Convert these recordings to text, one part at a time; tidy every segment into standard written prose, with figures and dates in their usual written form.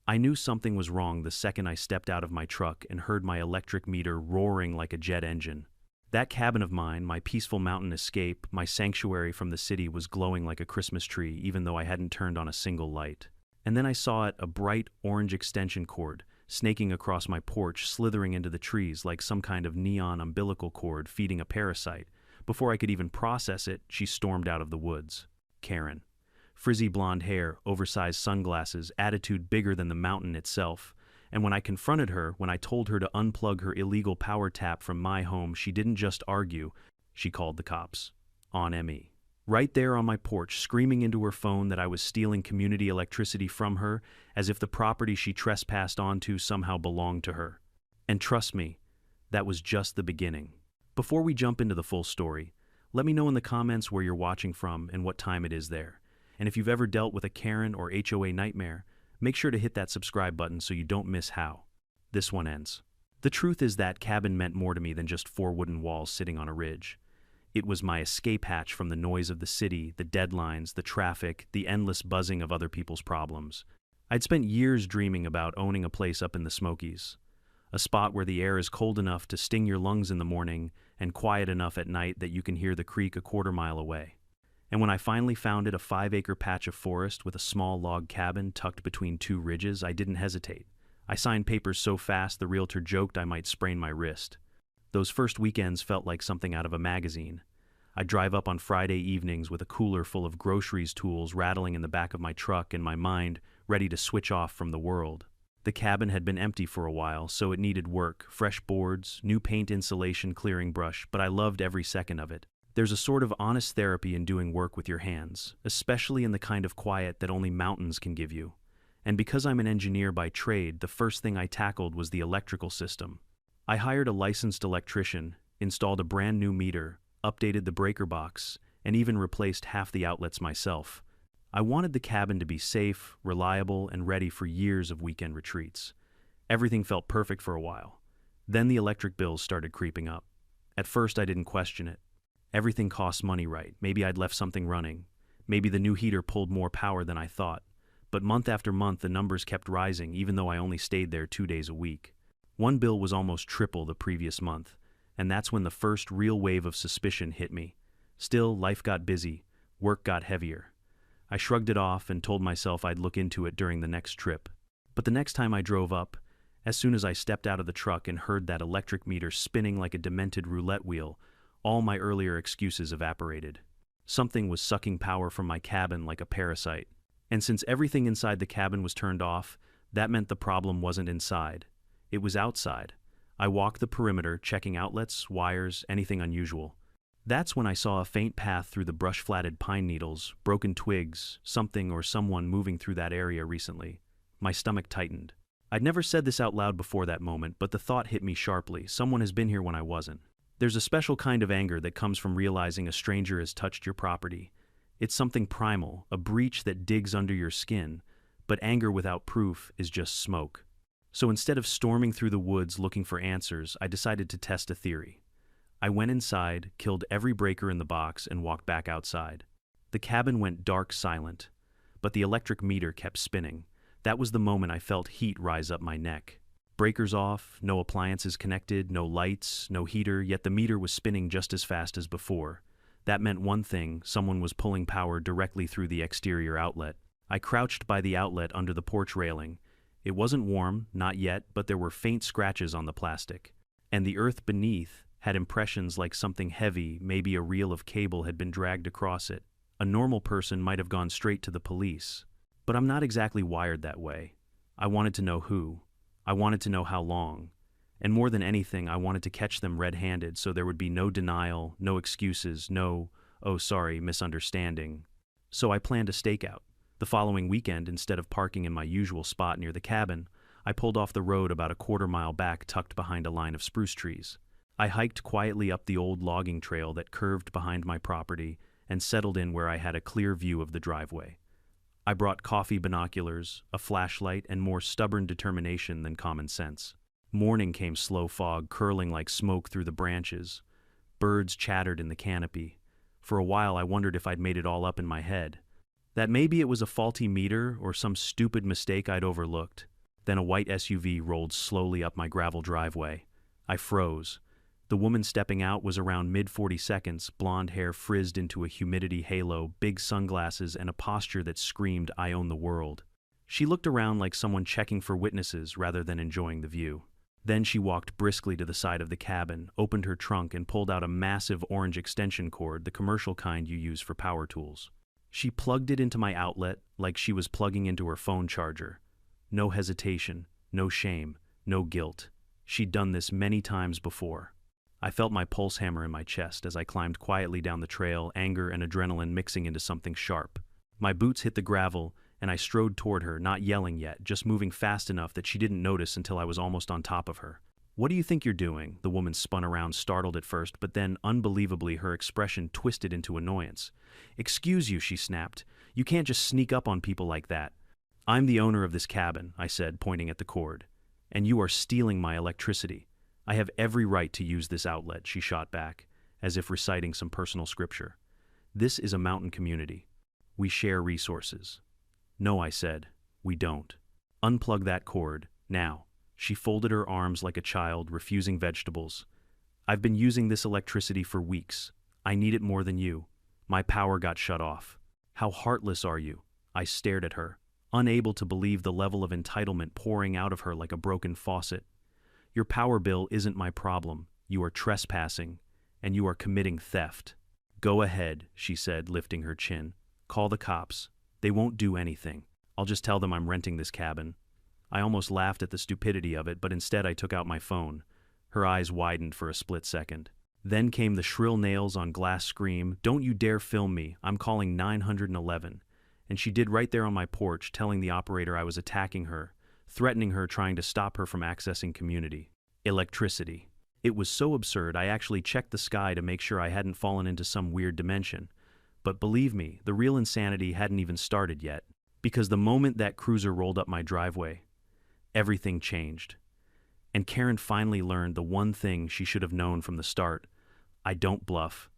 I knew something was wrong the second I stepped out of my truck and heard my electric meter roaring like a jet engine. That cabin of mine, my peaceful mountain escape, my sanctuary from the city, was glowing like a Christmas tree even though I hadn't turned on a single light. And then I saw it, a bright orange extension cord, snaking across my porch, slithering into the trees like some kind of neon umbilical cord feeding a parasite. Before I could even process it, she stormed out of the woods. Karen. Frizzy blonde hair, oversized sunglasses, attitude bigger than the mountain itself. And when I confronted her, when I told her to unplug her illegal power tap from my home, she didn't just argue, she called the cops. On me. Right there on my porch, screaming into her phone that I was stealing community electricity from her, as if the property she trespassed onto somehow belonged to her. And trust me, that was just the beginning. Before we jump into the full story, let me know in the comments where you're watching from and what time it is there. And if you've ever dealt with a Karen or HOA nightmare, make sure to hit that subscribe button so you don't miss how this one ends. The truth is that cabin meant more to me than just four wooden walls sitting on a ridge. It was my escape hatch from the noise of the city, the deadlines, the traffic, the endless buzzing of other people's problems. I'd spent years dreaming about owning a place up in the Smokies, a spot where the air is cold enough to sting your lungs in the morning and quiet enough at night that you can hear the creek a quarter-mile away. And when I finally found it, a 5-acre patch of forest with a small log cabin tucked between two ridges, I didn't hesitate. I signed papers so fast the realtor joked I might sprain my wrist. Those first weekends felt like something out of a magazine. I'd drive up on Friday evenings with a cooler full of groceries tools rattling in the back of my truck and my mind ready to switch off from the world. The cabin had been empty for a while, so it needed work, fresh boards, new paint insulation, clearing brush, but I loved every second of it. There's a sort of honest therapy in doing work with your hands, especially in the kind of quiet that only mountains can give you. And because I'm an engineer by trade, the first thing I tackled was the electrical system. I hired a licensed electrician, installed a brand new meter, updated the breaker box, and even replaced half the outlets myself. I wanted the cabin to be safe, reliable, and ready for years of weekend retreats. Everything felt perfect for a while. Then the electric bills started creeping up. At first I didn't question it. Everything costs money, right? Maybe I'd left something running. Maybe the new heater pulled more power than I thought. But month after month the numbers kept rising even though I only stayed there 2 days a week. One bill was almost triple the previous month, and that's when the first real wave of suspicion hit me. Still, life got busy, work got heavier. I shrugged it off and told myself I'd look into it during the next trip. But the next time I drove up, as soon as I stepped out of the truck and heard that electric meter spinning like a demented roulette wheel, all my earlier excuses evaporated. Something was sucking power from my cabin like a parasite. And since everything inside the cabin was turned off, that meant the problem wasn't inside. It was outside. I walked the perimeter, checking outlets, wires, anything unusual. That's when I saw a faint path through the brush-flatted pine needles, broken twigs, something or someone moving through that area recently. My stomach tightened. I'd never said this out loud before that moment, but the thought hit me sharply. Someone has been here when I wasn't. There's a special kind of anger that comes from realizing a stranger has touched your property. It's something primal, a breach that digs under your skin, but anger without proof is just smoke. So instead of storming through the woods looking for answers, I decided to test a theory. I went inside, killed every breaker in the box, and walked back outside. The cabin went dark silent, but the electric meter kept spinning. That was the moment I felt heat rise up my neck. Breakers off, no appliances connected, no lights, no heater, yet the meter was spinning just as fast as before. That meant one thing: someone was pulling power directly through the exterior outlet. I crouched by the outlet under the porch railing. It wasn't warm, not yet, but there were faint scratches on the plastic. And the earth beneath had impressions like something heavy, maybe a reel of cable, had been dragged across it. A normal person might have gone straight to the police. But I'm not exactly wired that way. I wanted to know who. I wanted to know how long. And more than anything, I wanted to catch them red-handed so there would be no denial, no excuses, no, "oh sorry, misunderstanding." So I planned a stakeout. The following weekend, instead of parking in my usual spot near the cabin, I pulled off the road about a quarter-mile back, tucked behind a line of spruce trees. I hiked quietly up the old logging trail that curved behind my property and settled in where I had a clear view of the driveway. I brought coffee binoculars, a flashlight, and more stubborn determination than common sense. Morning came, slow fog curling like smoke through the branches. Birds chattered in the canopy. For a while I wondered if I'd made it all up in my head. That maybe it was a faulty meter or some stupid mistake I'd overlooked. Then a white SUV rolled slowly up my gravel driveway. I froze. The woman stepping out was around mid-40s, blonde hair frizzed into a humidity halo, big sunglasses, and a posture that screamed, "I own the world." She looked around like someone checking for witnesses rather than enjoying the view. Then she walked briskly to the side of the cabin, opened her trunk, and pulled out a massive orange extension cord, the commercial kind you use for power tools. She plugged it into my outlet like she was plugging into her phone charger. No hesitation, no shame, no guilt. She'd done this many times before. I felt my pulse hammer in my chest as I climbed quietly down the trail, anger and adrenaline mixing into something sharp. My boots hit the gravel, and I strode toward her, not yelling yet, just moving fast enough that she didn't notice until I was almost on top of her. "What do you think you're doing?" The woman spun around, startled at first, but then, unbelievably, her expression twisted into annoyance. "Excuse you," she snapped. "You can't just sneak up on people like that." "I'm the owner of this cabin," I said, pointing at the cord. "And you are stealing my electricity. I have every right to use this outlet," she shot back, as if reciting some personal scripture. "This is a mountain community. We share resources." "No," I said, "we don't. Unplug that cord, now." She folded her arms like a child, refusing vegetables. "I've been using this electricity for weeks. I need it more than you. My power got shut off." "How heartless are you?" I stared at her, unable to believe the level of entitlement pouring out of her like a broken faucet. "Your power bill isn't my problem. You are trespassing, and you are committing theft." "Go ahead," she said, lifting her chin. "Call the cops. They won't do anything. I'll just tell them I'm renting this cabin." I almost laughed at the stupidity of it, but instead I took out my phone. Her eyes widened for a split second. Then came the shrill nails on glass scream, "Don't you dare film me. I'm calling 911. And she did right there on my porch, telling the operator I was attacking her, threatening her, trying to stop her from accessing community. Electricity. It was so absurd I actually checked the sky to make sure I hadn't fallen into some weird dimension. But believe me, the real insanity hadn't even started yet. Because the moment that cruiser rolled up my driveway, everything changed. And Karen finally learned the one thing she should have known from the start: I don't bluff,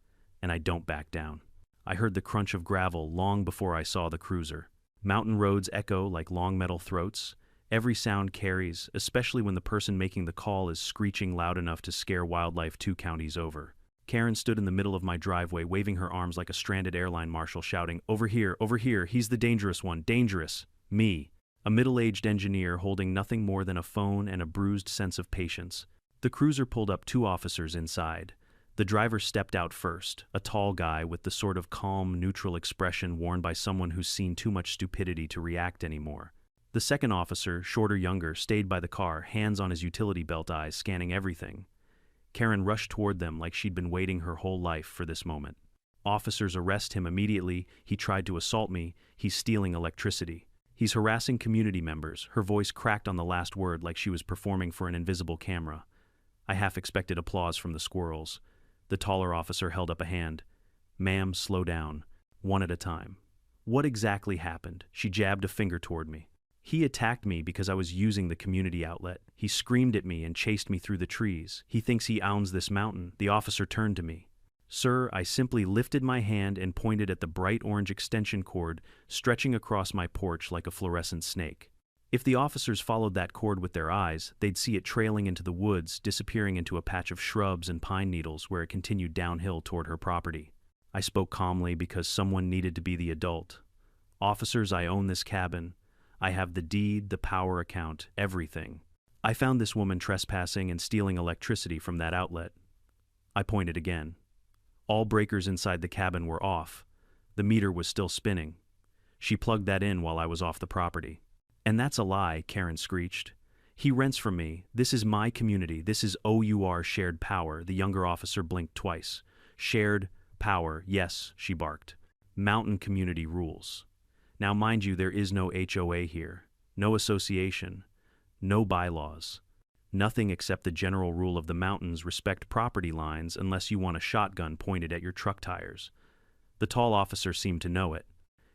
and I don't back down. I heard the crunch of gravel long before I saw the cruiser. Mountain roads echo like long metal throats. Every sound carries, especially when the person making the call is screeching loud enough to scare wildlife 2 counties over. Karen stood in the middle of my driveway, waving her arms like a stranded airline marshal, shouting, over here, he's the dangerous one, dangerous." Me, a middle-aged engineer holding nothing more than a phone and a bruised sense of patience. The cruiser pulled up 2 officers inside. The driver stepped out first, a tall guy with the sort of calm, neutral expression worn by someone who's seen too much stupidity to react anymore. The second officer, shorter, younger, stayed by the car, hands on his utility belt, eyes scanning everything. Karen rushed toward them like she'd been waiting her whole life for this moment. "Officers, arrest him immediately. He tried to assault me. He's stealing electricity. He's harassing community members." Her voice cracked on the last word like she was performing for an invisible camera. I half expected applause from the squirrels. The taller officer held up a hand. "Ma'am, slow down. One at a time." "What exactly happened?" She jabbed a finger toward me. "He attacked me because I was using the community outlet. He screamed at me and chased me through the trees. He thinks he owns this mountain." The officer turned to me. "Sir," I simply lifted my hand and pointed at the bright orange extension cord stretching across my porch like a fluorescent snake. If the officers followed that cord with their eyes, they'd see it trailing into the woods, disappearing into a patch of shrubs and pine needles where it continued downhill toward her property. I spoke calmly because someone needed to be the adult. "Officers, I own this cabin. I have the deed, the power account, everything. I found this woman trespassing and stealing electricity from that outlet." I pointed again. All breakers inside the cabin were off. The meter was still spinning. She plugged that in while I was off the property. "And that's a lie," Karen screeched. "He rents from me. This is my community. This is OUR shared power." The younger officer blinked twice. "Shared power, yes," she barked. "Mountain community rules. Now, mind you, there is no HOA here, no association, no bylaws. Nothing except the general rule of the mountains: respect property lines unless you want a shotgun pointed at your truck tires." The tall officer seemed to know it.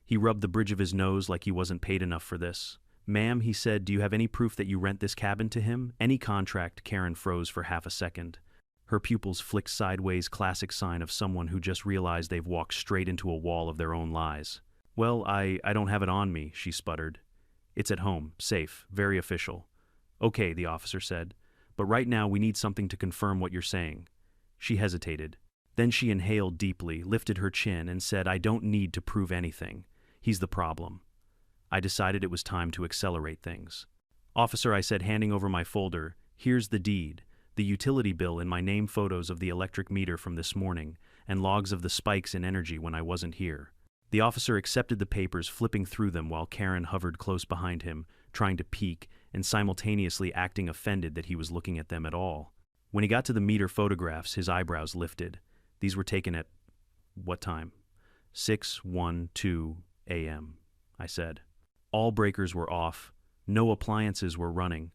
He rubbed the bridge of his nose like he wasn't paid enough for this. "Ma'am," he said, "do you have any proof that you rent this cabin to him? Any contract?" Karen froze for half a second. Her pupils flicked sideways, classic sign of someone who just realized they've walked straight into a wall of their own lies. "Well, I don't have it on me," she sputtered. It's at home, safe, very official. Okay, the officer said. But right now we need something to confirm what you're saying. She hesitated. Then she inhaled deeply, lifted her chin, and said, I don't need to prove anything. He's the problem. I decided it was time to accelerate things. Officer, I said, handing over my folder, here's the deed, the utility bill and my name, photos of the electric meter from this morning, and logs of the spikes in energy when I wasn't here. The officer accepted the papers, flipping through them while Karen hovered close behind him, trying to peek and simultaneously acting offended that he was looking at them at all. When he got to the meter photographs, his eyebrows lifted. These were taken at what time? 6:12 a.m., I said. All breakers were off. No appliances were running.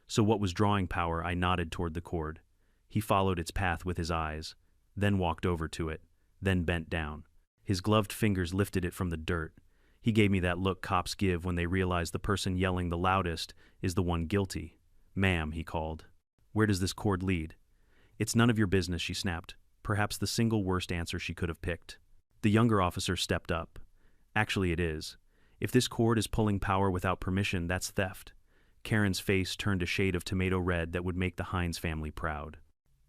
So what was drawing power? I nodded toward the cord. He followed its path with his eyes, then walked over to it, then bent down. His gloved fingers lifted it from the dirt. He gave me that look cops give when they realize the person yelling the loudest is the one guilty. Ma'am, he called. Where does this cord lead? It's none of your business, she snapped. Perhaps the single worst answer she could have picked. The younger officer stepped up. Actually, it is. If this cord is pulling power without permission, that's theft. Karen's face turned a shade of tomato red that would make the Hines family proud.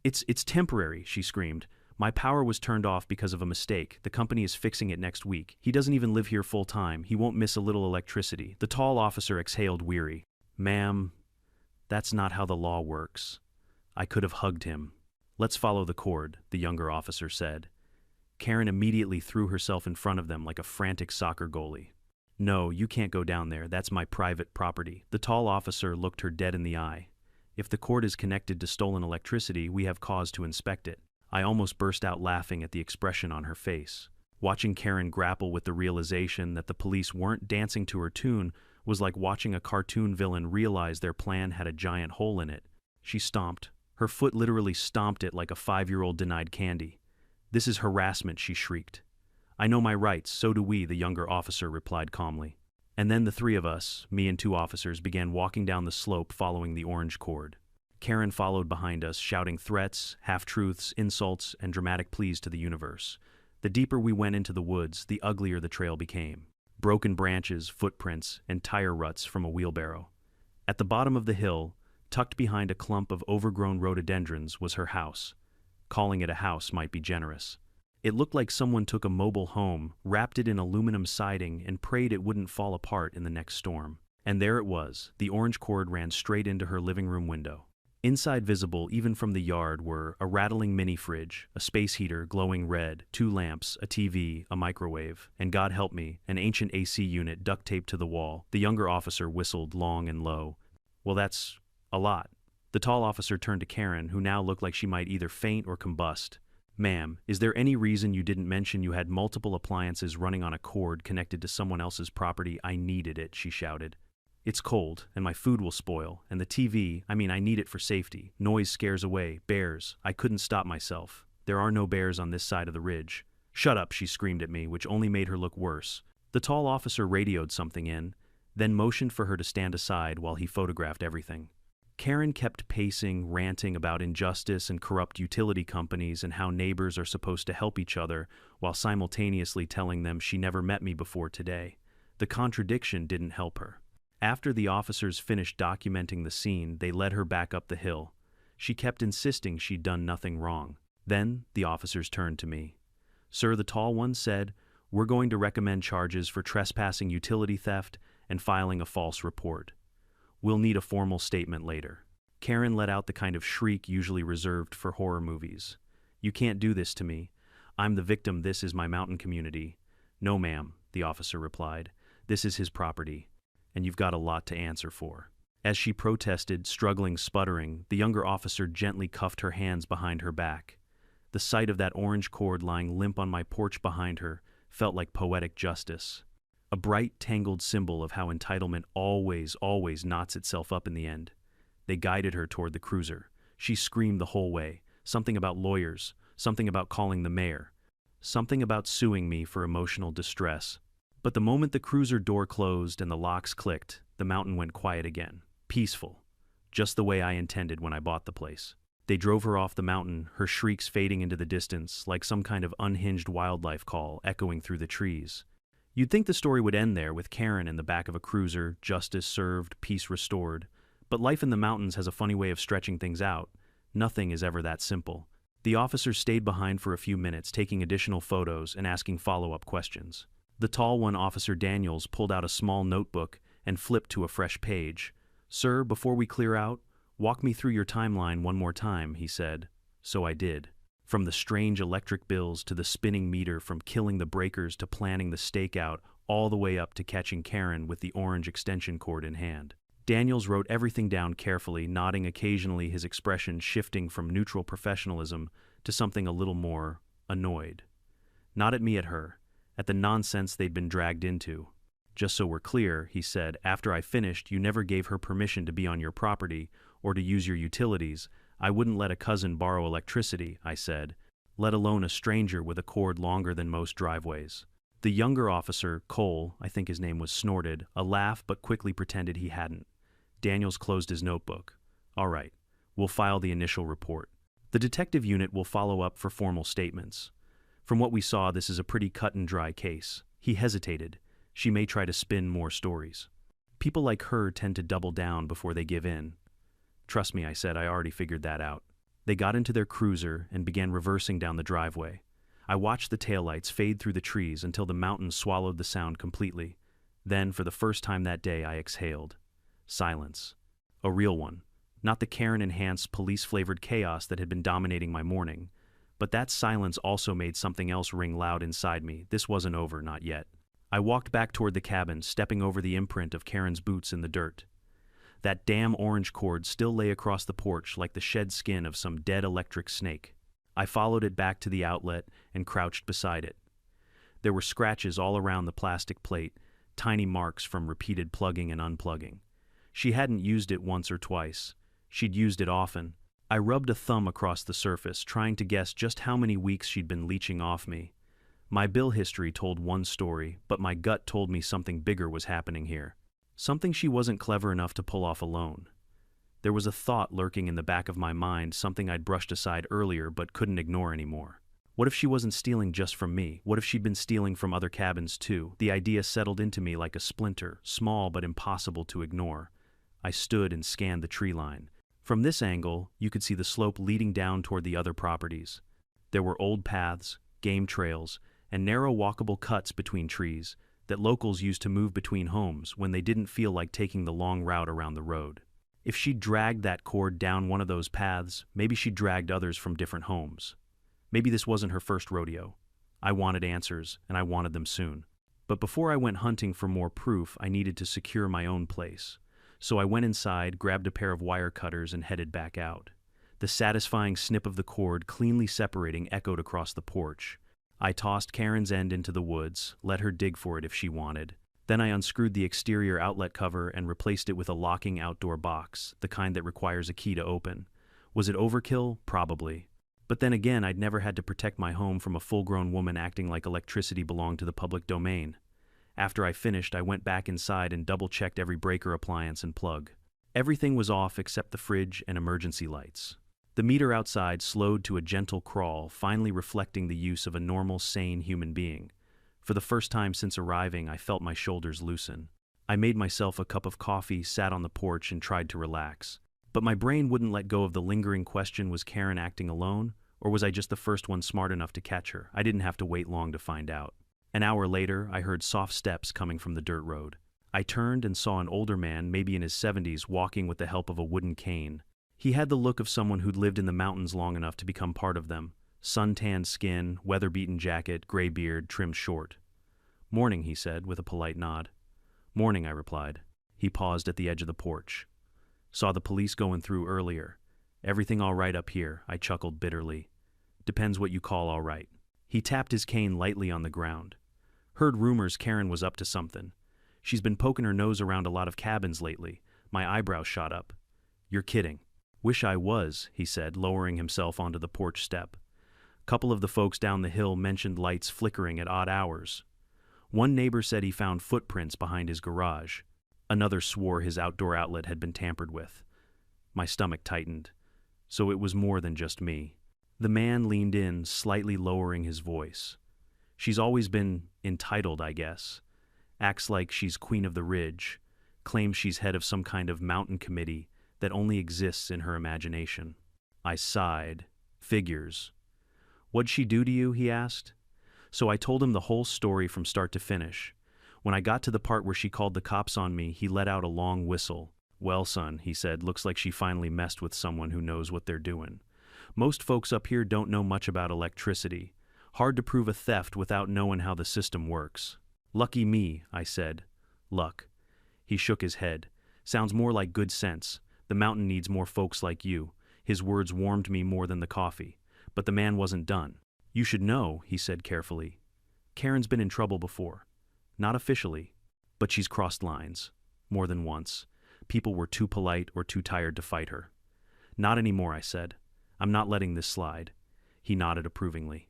It's temporary, she screamed. My power was turned off because of a mistake. The company is fixing it next week. He doesn't even live here full time. He won't miss a little electricity. The tall officer exhaled weary. Ma'am, that's not how the law works. I could have hugged him. Let's follow the cord, the younger officer said. Karen immediately threw herself in front of them like a frantic soccer goalie. No, you can't go down there. That's my private property. The tall officer looked her dead in the eye. If the cord is connected to stolen electricity, we have cause to inspect it. I almost burst out laughing at the expression on her face. Watching Karen grapple with the realization that the police weren't dancing to her tune was like watching a cartoon villain realize their plan had a giant hole in it. She stomped. Her foot literally stomped it like a 5-year-old denied candy. This is harassment, she shrieked. I know my rights, so do we, the younger officer replied calmly. And then the three of us, me and 2 officers, began walking down the slope following the orange cord. Karen followed behind us, shouting threats, half-truths, insults, and dramatic pleas to the universe. The deeper we went into the woods, the uglier the trail became. Broken branches, footprints, and tire ruts from a wheelbarrow. At the bottom of the hill, tucked behind a clump of overgrown rhododendrons, was her house. Calling it a house might be generous. It looked like someone took a mobile home, wrapped it in aluminum siding, and prayed it wouldn't fall apart in the next storm. And there it was. The orange cord ran straight into her living room window. Inside, visible even from the yard, were a rattling mini-fridge, a space heater glowing red, 2 lamps, a TV, a microwave, and God help me, an ancient AC unit duct-taped to the wall. The younger officer whistled long and low. Well, that's a lot. The tall officer turned to Karen, who now looked like she might either faint or combust. Ma'am, is there any reason you didn't mention you had multiple appliances running on a cord connected to someone else's property? I needed it, she shouted. It's cold, and my food will spoil, and the TV, I need it for safety. Noise scares away. Bears. I couldn't stop myself. There are no bears on this side of the ridge. Shut up, she screamed at me, which only made her look worse. The tall officer radioed something in, then motioned for her to stand aside while he photographed everything. Karen kept pacing, ranting about injustice and corrupt utility companies and how neighbors are supposed to help each other, while simultaneously telling them she never met me before today. The contradiction didn't help her. After the officers finished documenting the scene, they led her back up the hill. She kept insisting she'd done nothing wrong. Then the officers turned to me. Sir, the tall one said, we're going to recommend charges for trespassing, utility theft, and filing a false report. We'll need a formal statement later. Karen let out the kind of shriek usually reserved for horror movies. You can't do this to me. I'm the victim. This is my mountain community. No, ma'am, the officer replied. This is his property, and you've got a lot to answer for. As she protested, struggling, sputtering, the younger officer gently cuffed her hands behind her back. The sight of that orange cord lying limp on my porch behind her felt like poetic justice. A bright, tangled symbol of how entitlement always knots itself up in the end. They guided her toward the cruiser. She screamed the whole way. Something about lawyers, something about calling the mayor, something about suing me for emotional distress. But the moment the cruiser door closed and the locks clicked, the mountain went quiet again. Peaceful. Just the way I intended when I bought the place. They drove her off the mountain, her shrieks fading into the distance like some kind of unhinged wildlife call echoing through the trees. You'd think the story would end there with Karen in the back of a cruiser, justice served, peace restored. But life in the mountains has a funny way of stretching things out. Nothing is ever that simple. The officers stayed behind for a few minutes, taking additional photos and asking follow-up questions. The tall one, Officer Daniels, pulled out a small notebook and flipped to a fresh page. "Sir, before we clear out, walk me through your timeline one more time," he said. So I did. From the strange electric bills to the spinning meter, from killing the breakers to planning the stakeout, all the way up to catching Karen with the orange extension cord in hand. Daniels wrote everything down carefully, nodding occasionally, his expression shifting from neutral professionalism to something a little more annoyed. Not at me, at her, at the nonsense they'd been dragged into. "Just so we're clear," he said, "after I finished, you never gave her permission to be on your property or to use your utilities. I wouldn't let a cousin borrow electricity," I said, "let alone a stranger with a cord longer than most driveways." The younger officer, Cole, I think his name was, snorted, a laugh, but quickly pretended he hadn't. Daniels closed his notebook. "All right, we'll file the initial report. The detective unit will follow up for formal statements. From what we saw, this is a pretty cut-and-dry case." He hesitated. "She may try to spin more stories. People like her tend to double down before they give in." "Trust me," I said, "I already figured that out." They got into their cruiser and began reversing down the driveway. I watched the taillights fade through the trees until the mountains swallowed the sound completely. Then, for the first time that day, I exhaled. Silence. A real one. Not the Karen-enhanced, police-flavored chaos that had been dominating my morning. But that silence also made something else ring loud inside me. This wasn't over, not yet. I walked back toward the cabin, stepping over the imprint of Karen's boots in the dirt. That damn orange cord still lay across the porch like the shed skin of some dead electric snake. I followed it back to the outlet and crouched beside it. There were scratches all around the plastic plate, tiny marks from repeated plugging and unplugging. She hadn't used it once or twice. She'd used it often. I rubbed a thumb across the surface, trying to guess just how many weeks she'd been leeching off me. My bill history told one story, but my gut told me something bigger was happening here. Something she wasn't clever enough to pull off alone. There was a thought lurking in the back of my mind, something I'd brushed aside earlier but couldn't ignore anymore. What if she wasn't stealing just from me? What if she'd been stealing from other cabins too? The idea settled into me like a splinter, small but impossible to ignore. I stood and scanned the tree line. From this angle, you could see the slope leading down toward the other properties. There were old paths, game trails, and narrow walkable cuts between trees that locals used to move between homes when they didn't feel like taking the long route around the road. If she'd dragged that cord down one of those paths, maybe she'd dragged others from different homes. Maybe this wasn't her first rodeo. I wanted answers, and I wanted them soon. But before I went hunting for more proof, I needed to secure my own place. So I went inside, grabbed a pair of wire cutters, and headed back out. The satisfying snip of the cord, cleanly separating, echoed across the porch. I tossed Karen's end into the woods, let her dig for it if she wanted. Then I unscrewed the exterior outlet cover and replaced it with a locking outdoor box, the kind that requires a key to open. Was it overkill? Probably. But then again, I'd never had to protect my home from a full-grown woman acting like electricity belonged to the public domain. After I finished, I went back inside and double-checked every breaker appliance and plug. Everything was off except the fridge and emergency lights. The meter outside slowed to a gentle crawl, finally reflecting the use of a normal, sane human being. For the first time since arriving, I felt my shoulders loosen. I made myself a cup of coffee, sat on the porch, and tried to relax. But my brain wouldn't let go of the lingering question, was Karen acting alone? Or was I just the first one smart enough to catch her? I didn't have to wait long to find out. An hour later, I heard soft steps coming from the dirt road. I turned and saw an older man, maybe in his 70s, walking with the help of a wooden cane. He had the look of someone who'd lived in the mountains long enough to become part of them. Sun-tanned skin, weather-beaten jacket, gray beard, trimmed short. "Morning," he said, with a polite nod. "Morning," I replied. He paused at the edge of the porch. "Saw the police going through earlier. Everything all right up here?" I chuckled bitterly. "Depends what you call all right." He tapped his cane lightly on the ground. "Heard rumors Karen was up to something. She's been poking her nose around a lot of cabins lately." My eyebrows shot up. "You're kidding." "Wish I was," he said, lowering himself onto the porch step. "Couple of the folks down the hill mentioned lights flickering at odd hours. One neighbor said he found footprints behind his garage. Another swore his outdoor outlet had been tampered with." My stomach tightened. So it was more than just me. The man leaned in, slightly lowering his voice. She's always been entitled, I guess. Acts like she's queen of the ridge, claims she's head of some kind of mountain committee that only exists in her imagination. I sighed. Figures. What'd she do to you, he asked. So I told him the whole story from start to finish. When I got to the part where she called the cops on me, he let out a long whistle. Well, son, he said, looks like she finally messed with someone who knows what they're doing. Most folks up here don't know much about electricity. Hard to prove a theft without knowing how the system works. Lucky me, I said. Luck. He shook his head. Sounds more like good sense. The mountain needs more folks like you. His words warmed me more than the coffee. But the man wasn't done. You should know, he said carefully. Karen's been in trouble before. Not officially, but she's crossed lines. More than once. People were too polite or too tired to fight her. Not anymore, I said. I'm not letting this slide. He nodded approvingly.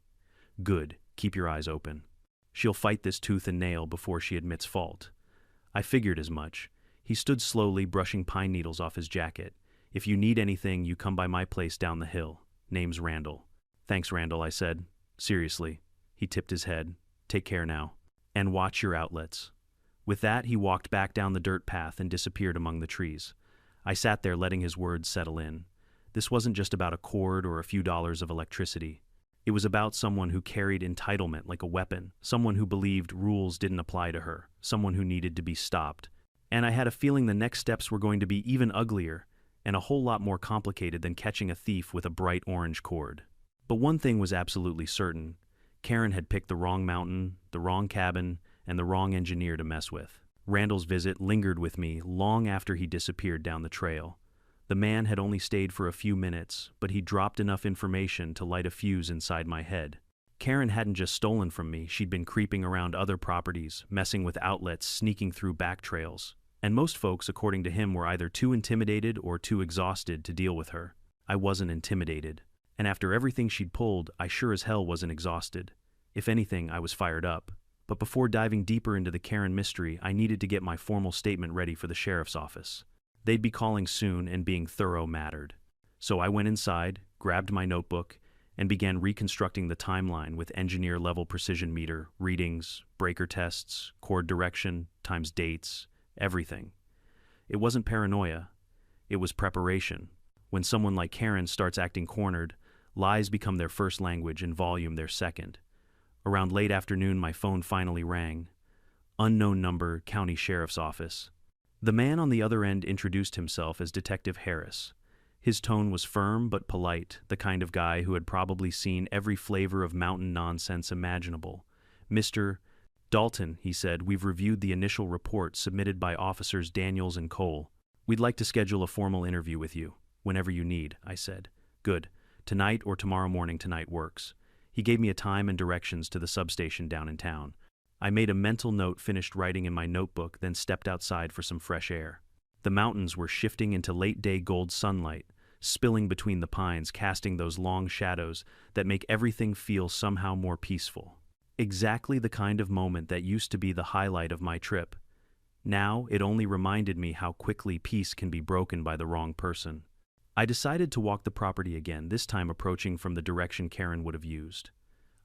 Good. Keep your eyes open. She'll fight this tooth and nail before she admits fault. I figured as much. He stood slowly, brushing pine needles off his jacket. If you need anything, you come by my place down the hill. Name's Randall. Thanks, Randall, I said. Seriously. He tipped his head. Take care now. And watch your outlets. With that, he walked back down the dirt path and disappeared among the trees. I sat there letting his words settle in. This wasn't just about a cord or a few dollars of electricity. It was about someone who carried entitlement like a weapon, someone who believed rules didn't apply to her, someone who needed to be stopped. And I had a feeling the next steps were going to be even uglier and a whole lot more complicated than catching a thief with a bright orange cord. But one thing was absolutely certain. Karen had picked the wrong mountain, the wrong cabin, and the wrong engineer to mess with. Randall's visit lingered with me long after he disappeared down the trail. The man had only stayed for a few minutes, but he dropped enough information to light a fuse inside my head. Karen hadn't just stolen from me, she'd been creeping around other properties, messing with outlets, sneaking through back trails. And most folks, according to him, were either too intimidated or too exhausted to deal with her. I wasn't intimidated. And after everything she'd pulled, I sure as hell wasn't exhausted. If anything, I was fired up. But before diving deeper into the Karen mystery, I needed to get my formal statement ready for the sheriff's office. They'd be calling soon, and being thorough mattered. So I went inside, grabbed my notebook, and began reconstructing the timeline with engineer-level precision meter, readings, breaker tests, cord direction, times dates, everything. It wasn't paranoia. It was preparation. When someone like Karen starts acting cornered, lies become their first language and volume their second. Around late afternoon, my phone finally rang. Unknown number, county sheriff's office. The man on the other end introduced himself as Detective Harris. His tone was firm but polite, the kind of guy who had probably seen every flavor of mountain nonsense imaginable. Mr. Dalton, he said, we've reviewed the initial report submitted by Officers Daniels and Cole. We'd like to schedule a formal interview with you, whenever you need, I said. Good. Tonight or tomorrow morning tonight works. He gave me a time and directions to the substation down in town. I made a mental note, finished writing in my notebook, then stepped outside for some fresh air. The mountains were shifting into late-day gold sunlight, spilling between the pines, casting those long shadows that make everything feel somehow more peaceful. Exactly the kind of moment that used to be the highlight of my trip. Now it only reminded me how quickly peace can be broken by the wrong person. I decided to walk the property again, this time approaching from the direction Karen would have used.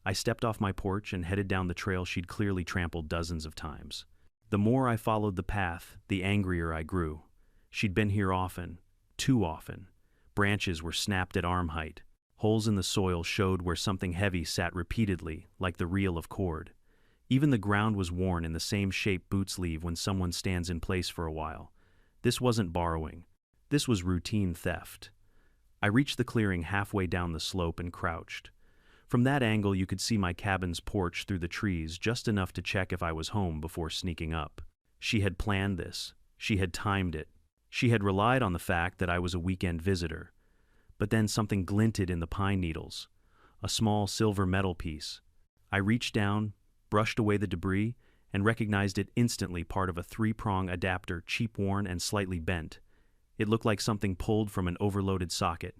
I stepped off my porch and headed down the trail she'd clearly trampled dozens of times. The more I followed the path, the angrier I grew. She'd been here often, too often. Branches were snapped at arm height. Holes in the soil showed where something heavy sat repeatedly, like the reel of cord. Even the ground was worn in the same shape boots leave when someone stands in place for a while. This wasn't borrowing. This was routine theft. I reached the clearing halfway down the slope and crouched. From that angle, you could see my cabin's porch through the trees, just enough to check if I was home before sneaking up. She had planned this. She had timed it. She had relied on the fact that I was a weekend visitor. But then something glinted in the pine needles. A small silver metal piece. I reached down, brushed away the debris, and recognized it instantly, part of a three-prong adapter, cheap-worn and slightly bent. It looked like something pulled from an overloaded socket.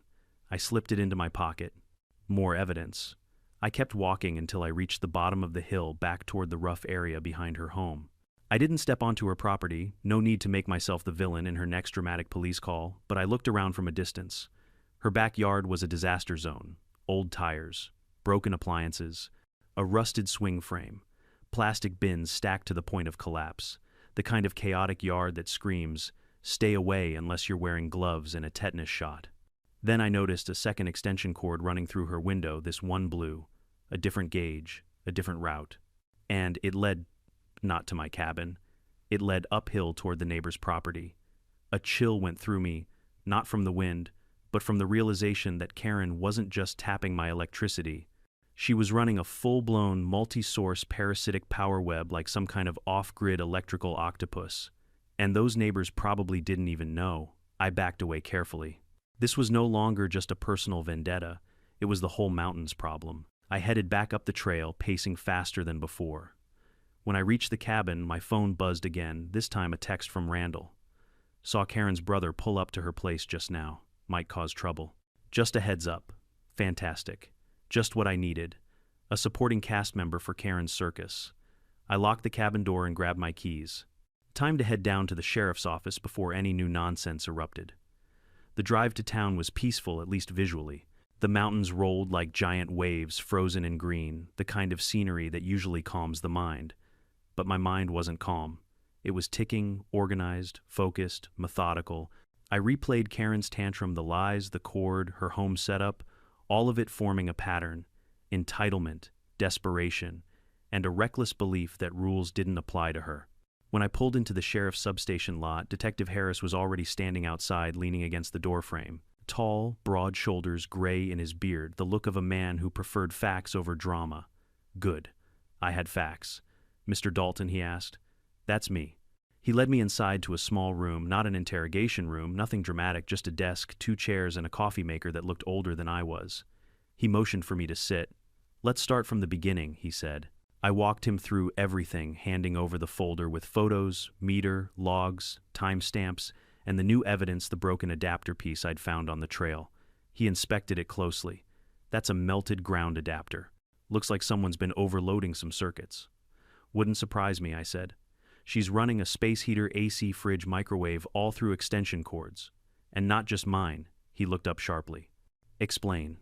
I slipped it into my pocket. More evidence. I kept walking until I reached the bottom of the hill back toward the rough area behind her home. I didn't step onto her property, no need to make myself the villain in her next dramatic police call, but I looked around from a distance. Her backyard was a disaster zone. Old tires, broken appliances, A rusted swing frame, plastic bins stacked to the point of collapse, the kind of chaotic yard that screams, "Stay away unless you're wearing gloves and a tetanus shot." Then I noticed a second extension cord running through her window, this one blue, a different gauge, a different route. And it led not to my cabin. It led uphill toward the neighbor's property. A chill went through me, not from the wind, but from the realization that Karen wasn't just tapping my electricity. She was running a full-blown, multi-source parasitic power web like some kind of off-grid electrical octopus. And those neighbors probably didn't even know. I backed away carefully. This was no longer just a personal vendetta. It was the whole mountain's problem. I headed back up the trail, pacing faster than before. When I reached the cabin, my phone buzzed again, this time a text from Randall. Saw Karen's brother pull up to her place just now. Might cause trouble. Just a heads up. Fantastic. Just what I needed. A supporting cast member for Karen's circus. I locked the cabin door and grabbed my keys. Time to head down to the sheriff's office before any new nonsense erupted. The drive to town was peaceful, at least visually. The mountains rolled like giant waves, frozen in green, the kind of scenery that usually calms the mind. But my mind wasn't calm. It was ticking, organized, focused, methodical. I replayed Karen's tantrum, the lies, the cord, her home setup, all of it forming a pattern: entitlement, desperation, and a reckless belief that rules didn't apply to her. When I pulled into the sheriff's substation lot, Detective Harris was already standing outside, leaning against the doorframe. Tall, broad shoulders, gray in his beard, the look of a man who preferred facts over drama. Good. I had facts. "Mr. Dalton?" he asked. "That's me." He led me inside to a small room, not an interrogation room, nothing dramatic, just a desk, 2 chairs, and a coffee maker that looked older than I was. He motioned for me to sit. "Let's start from the beginning," he said. I walked him through everything, handing over the folder with photos, meter, logs, timestamps, and the new evidence, the broken adapter piece I'd found on the trail. He inspected it closely. "That's a melted ground adapter. Looks like someone's been overloading some circuits." "Wouldn't surprise me," I said. "She's running a space heater, AC, fridge, microwave, all through extension cords. And not just mine." He looked up sharply. "Explain."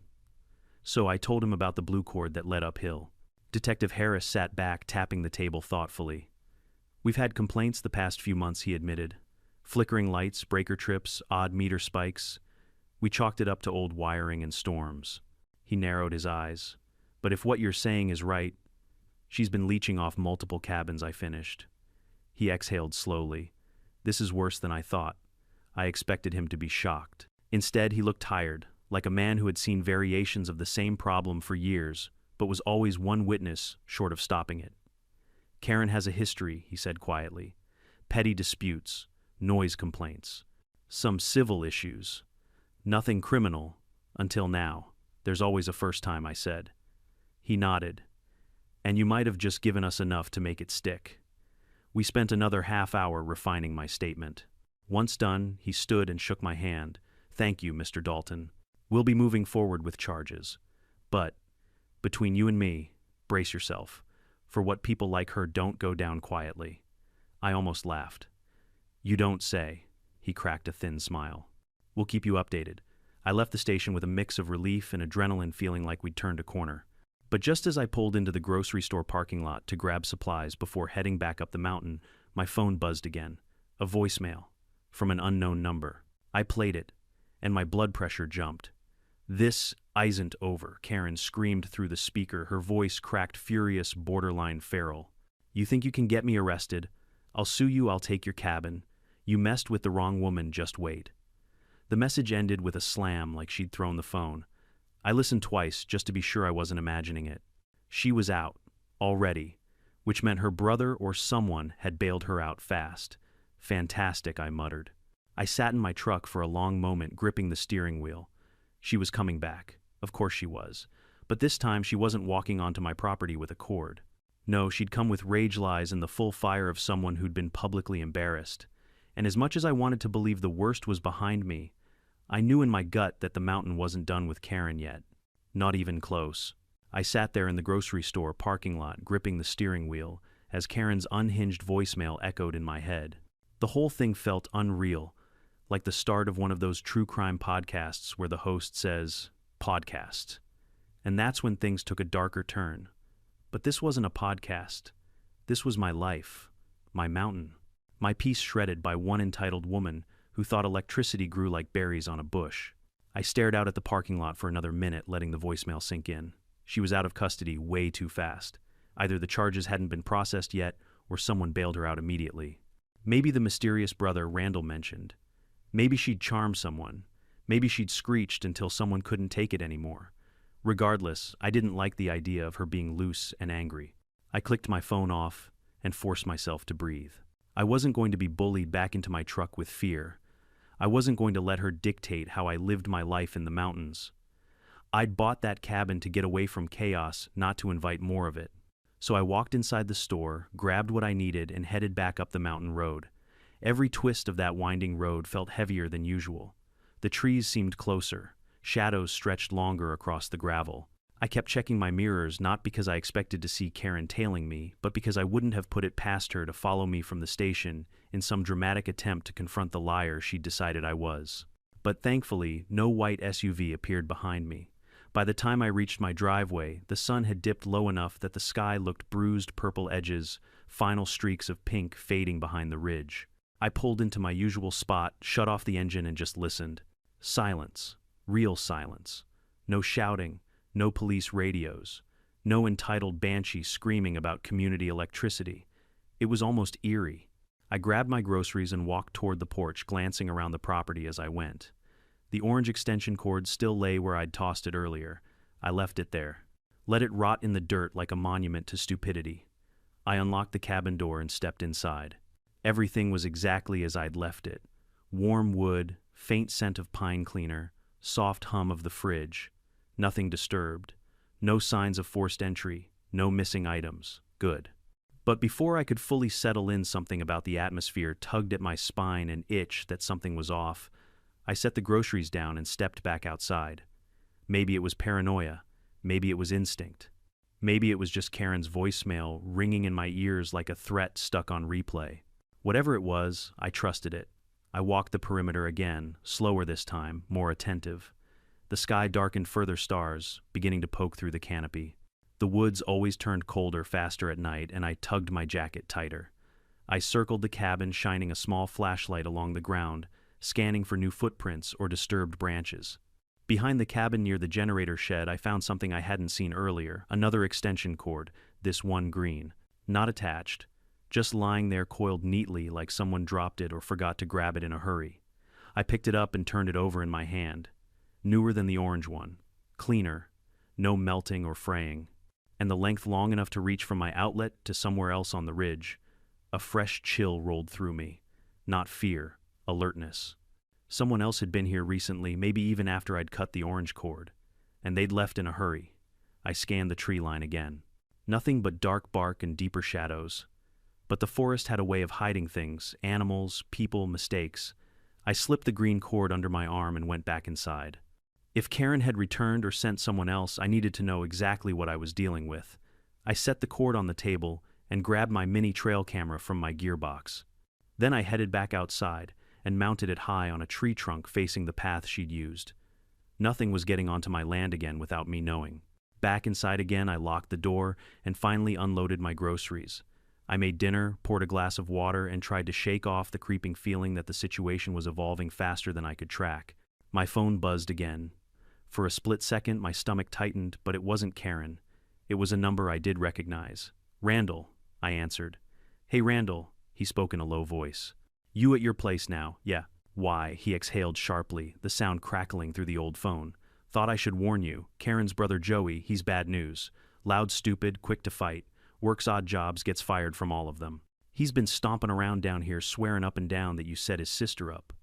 So I told him about the blue cord that led uphill. Detective Harris sat back, tapping the table thoughtfully. "We've had complaints the past few months," he admitted. "Flickering lights, breaker trips, odd meter spikes. We chalked it up to old wiring and storms." He narrowed his eyes. "But if what you're saying is right, she's been leeching off multiple cabins," I finished. He exhaled slowly. "This is worse than I thought." I expected him to be shocked. Instead, he looked tired, like a man who had seen variations of the same problem for years, but was always one witness short of stopping it. "Karen has a history," he said quietly. "Petty disputes, noise complaints, some civil issues. Nothing criminal, until now. There's always a first time," I said. He nodded. "And you might have just given us enough to make it stick." We spent another half hour refining my statement. Once done, he stood and shook my hand. "Thank you, Mr. Dalton. We'll be moving forward with charges. But, between you and me, brace yourself, for what people like her don't go down quietly." I almost laughed. "You don't say." He cracked a thin smile. "We'll keep you updated." I left the station with a mix of relief and adrenaline, feeling like we'd turned a corner. But just as I pulled into the grocery store parking lot to grab supplies before heading back up the mountain, my phone buzzed again. A voicemail from an unknown number. I played it, and my blood pressure jumped. "This isn't over," Karen screamed through the speaker, her voice cracked, furious, borderline feral. "You think you can get me arrested? I'll sue you, I'll take your cabin. You messed with the wrong woman, just wait." The message ended with a slam, like she'd thrown the phone. I listened twice, just to be sure I wasn't imagining it. She was out, already, which meant her brother or someone had bailed her out fast. "Fantastic," I muttered. I sat in my truck for a long moment, gripping the steering wheel. She was coming back. Of course she was. But this time she wasn't walking onto my property with a cord. No, she'd come with rage lies and the full fire of someone who'd been publicly embarrassed. And as much as I wanted to believe the worst was behind me, I knew in my gut that the mountain wasn't done with Karen yet. Not even close. I sat there in the grocery store parking lot, gripping the steering wheel, as Karen's unhinged voicemail echoed in my head. The whole thing felt unreal, like the start of one of those true crime podcasts where the host says, "podcast." And that's when things took a darker turn. But this wasn't a podcast. This was my life, my mountain, my peace shredded by one entitled woman who thought electricity grew like berries on a bush. I stared out at the parking lot for another minute, letting the voicemail sink in. She was out of custody way too fast. Either the charges hadn't been processed yet, or someone bailed her out immediately. Maybe the mysterious brother Randall mentioned. Maybe she'd charmed someone. Maybe she'd screeched until someone couldn't take it anymore. Regardless, I didn't like the idea of her being loose and angry. I clicked my phone off and forced myself to breathe. I wasn't going to be bullied back into my truck with fear. I wasn't going to let her dictate how I lived my life in the mountains. I'd bought that cabin to get away from chaos, not to invite more of it. So I walked inside the store, grabbed what I needed, and headed back up the mountain road. Every twist of that winding road felt heavier than usual. The trees seemed closer. Shadows stretched longer across the gravel. I kept checking my mirrors, not because I expected to see Karen tailing me, but because I wouldn't have put it past her to follow me from the station in some dramatic attempt to confront the liar she'd decided I was. But thankfully, no white SUV appeared behind me. By the time I reached my driveway, the sun had dipped low enough that the sky looked bruised purple edges, final streaks of pink fading behind the ridge. I pulled into my usual spot, shut off the engine, and just listened. Silence. Real silence. No shouting. No police radios. No entitled banshee screaming about community electricity. It was almost eerie. I grabbed my groceries and walked toward the porch, glancing around the property as I went. The orange extension cord still lay where I'd tossed it earlier. I left it there. Let it rot in the dirt like a monument to stupidity. I unlocked the cabin door and stepped inside. Everything was exactly as I'd left it. Warm wood, faint scent of pine cleaner, soft hum of the fridge. Nothing disturbed. No signs of forced entry. No missing items. Good. But before I could fully settle in, something about the atmosphere tugged at my spine and itched that something was off. I set the groceries down and stepped back outside. Maybe it was paranoia. Maybe it was instinct. Maybe it was just Karen's voicemail ringing in my ears like a threat stuck on replay. Whatever it was, I trusted it. I walked the perimeter again, slower this time, more attentive. The sky darkened, further stars beginning to poke through the canopy. The woods always turned colder faster at night, and I tugged my jacket tighter. I circled the cabin, shining a small flashlight along the ground, scanning for new footprints or disturbed branches. Behind the cabin near the generator shed, I found something I hadn't seen earlier, another extension cord, this one green. Not attached, just lying there coiled neatly like someone dropped it or forgot to grab it in a hurry. I picked it up and turned it over in my hand. Newer than the orange one. Cleaner. No melting or fraying. And the length long enough to reach from my outlet to somewhere else on the ridge. A fresh chill rolled through me. Not fear. Alertness. Someone else had been here recently, maybe even after I'd cut the orange cord. And they'd left in a hurry. I scanned the tree line again. Nothing but dark bark and deeper shadows. But the forest had a way of hiding things, animals, people, mistakes. I slipped the green cord under my arm and went back inside. If Karen had returned or sent someone else, I needed to know exactly what I was dealing with. I set the cord on the table and grabbed my mini trail camera from my gearbox. Then I headed back outside and mounted it high on a tree trunk facing the path she'd used. Nothing was getting onto my land again without me knowing. Back inside again, I locked the door and finally unloaded my groceries. I made dinner, poured a glass of water, and tried to shake off the creeping feeling that the situation was evolving faster than I could track. My phone buzzed again. For a split second, my stomach tightened, but it wasn't Karen. It was a number I did recognize. Randall, I answered. Hey, Randall, he spoke in a low voice. You at your place now, yeah. Why, he exhaled sharply, the sound crackling through the old phone. Thought I should warn you. Karen's brother Joey, he's bad news. Loud, stupid, quick to fight. Works odd jobs, gets fired from all of them. He's been stomping around down here, swearing up and down that you set his sister up.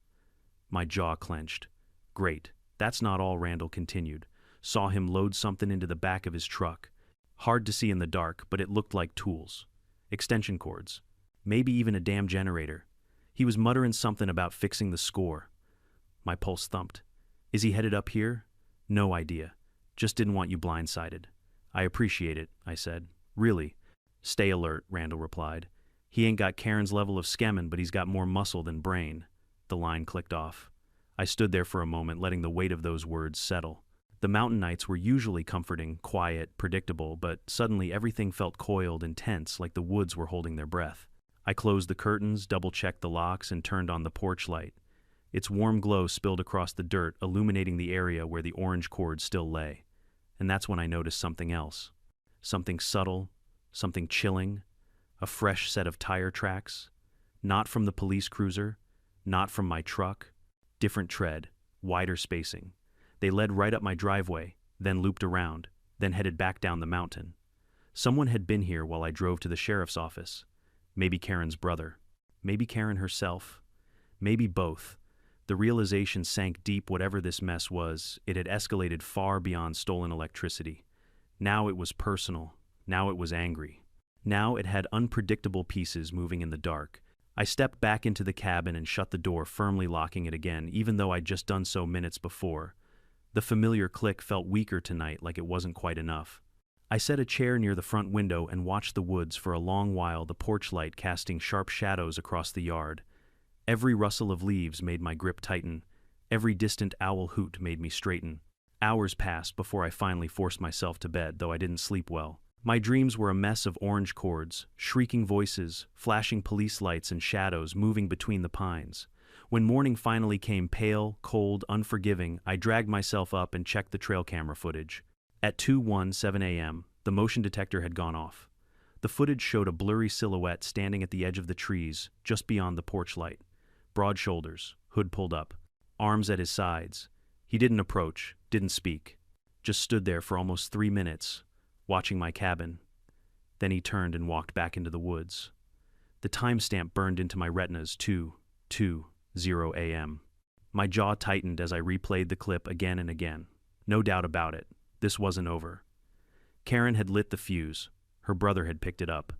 My jaw clenched. Great. That's not all, Randall continued. Saw him load something into the back of his truck. Hard to see in the dark, but it looked like tools. Extension cords. Maybe even a damn generator. He was muttering something about fixing the score. My pulse thumped. Is he headed up here? No idea. Just didn't want you blindsided. I appreciate it, I said. Really. Stay alert, Randall replied. He ain't got Karen's level of skemmin', but he's got more muscle than brain. The line clicked off. I stood there for a moment, letting the weight of those words settle. The mountain nights were usually comforting, quiet, predictable, but suddenly everything felt coiled and tense like the woods were holding their breath. I closed the curtains, double-checked the locks, and turned on the porch light. Its warm glow spilled across the dirt, illuminating the area where the orange cord still lay. And that's when I noticed something else. Something subtle, something chilling, a fresh set of tire tracks. Not from the police cruiser, not from my truck. Different tread, wider spacing. They led right up my driveway, then looped around, then headed back down the mountain. Someone had been here while I drove to the sheriff's office. Maybe Karen's brother. Maybe Karen herself. Maybe both. The realization sank deep. Whatever this mess was, it had escalated far beyond stolen electricity. Now it was personal. Now it was angry. Now it had unpredictable pieces moving in the dark. I stepped back into the cabin and shut the door, firmly locking it again, even though I'd just done so minutes before. The familiar click felt weaker tonight, like it wasn't quite enough. I set a chair near the front window and watched the woods for a long while, the porch light casting sharp shadows across the yard. Every rustle of leaves made my grip tighten. Every distant owl hoot made me straighten. Hours passed before I finally forced myself to bed, though I didn't sleep well. My dreams were a mess of orange cords, shrieking voices, flashing police lights, and shadows moving between the pines. When morning finally came, pale, cold, unforgiving, I dragged myself up and checked the trail camera footage. At 2:17 a.m., the motion detector had gone off. The footage showed a blurry silhouette standing at the edge of the trees, just beyond the porch light. Broad shoulders, hood pulled up, arms at his sides. He didn't approach, didn't speak. Just stood there for almost 3 minutes, watching my cabin. Then he turned and walked back into the woods. The timestamp burned into my retinas, 2:20 a.m. My jaw tightened as I replayed the clip again and again. No doubt about it, this wasn't over. Karen had lit the fuse. Her brother had picked it up.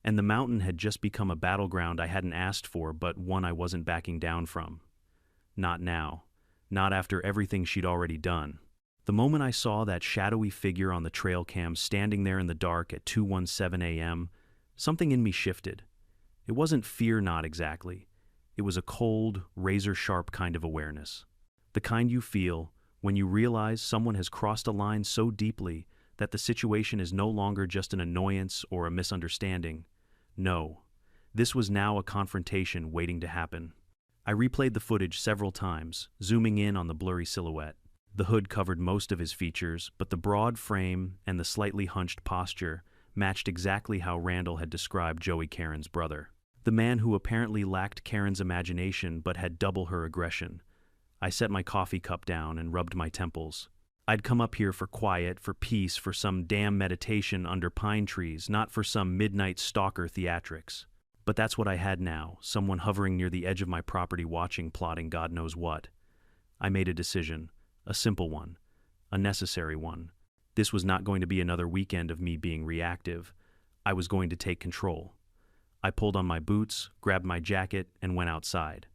And the mountain had just become a battleground I hadn't asked for, but one I wasn't backing down from. Not now. Not after everything she'd already done. The moment I saw that shadowy figure on the trail cam standing there in the dark at 2:17 a.m., something in me shifted. It wasn't fear, not exactly. It was a cold, razor-sharp kind of awareness. The kind you feel when you realize someone has crossed a line so deeply that the situation is no longer just an annoyance or a misunderstanding. No, this was now a confrontation waiting to happen. I replayed the footage several times, zooming in on the blurry silhouette. The hood covered most of his features, but the broad frame and the slightly hunched posture matched exactly how Randall had described Joey, Karen's brother. The man who apparently lacked Karen's imagination but had double her aggression. I set my coffee cup down and rubbed my temples. I'd come up here for quiet, for peace, for some damn meditation under pine trees, not for some midnight stalker theatrics. But that's what I had now, someone hovering near the edge of my property watching, plotting God knows what. I made a decision, a simple one, a necessary one. This was not going to be another weekend of me being reactive. I was going to take control. I pulled on my boots, grabbed my jacket, and went outside.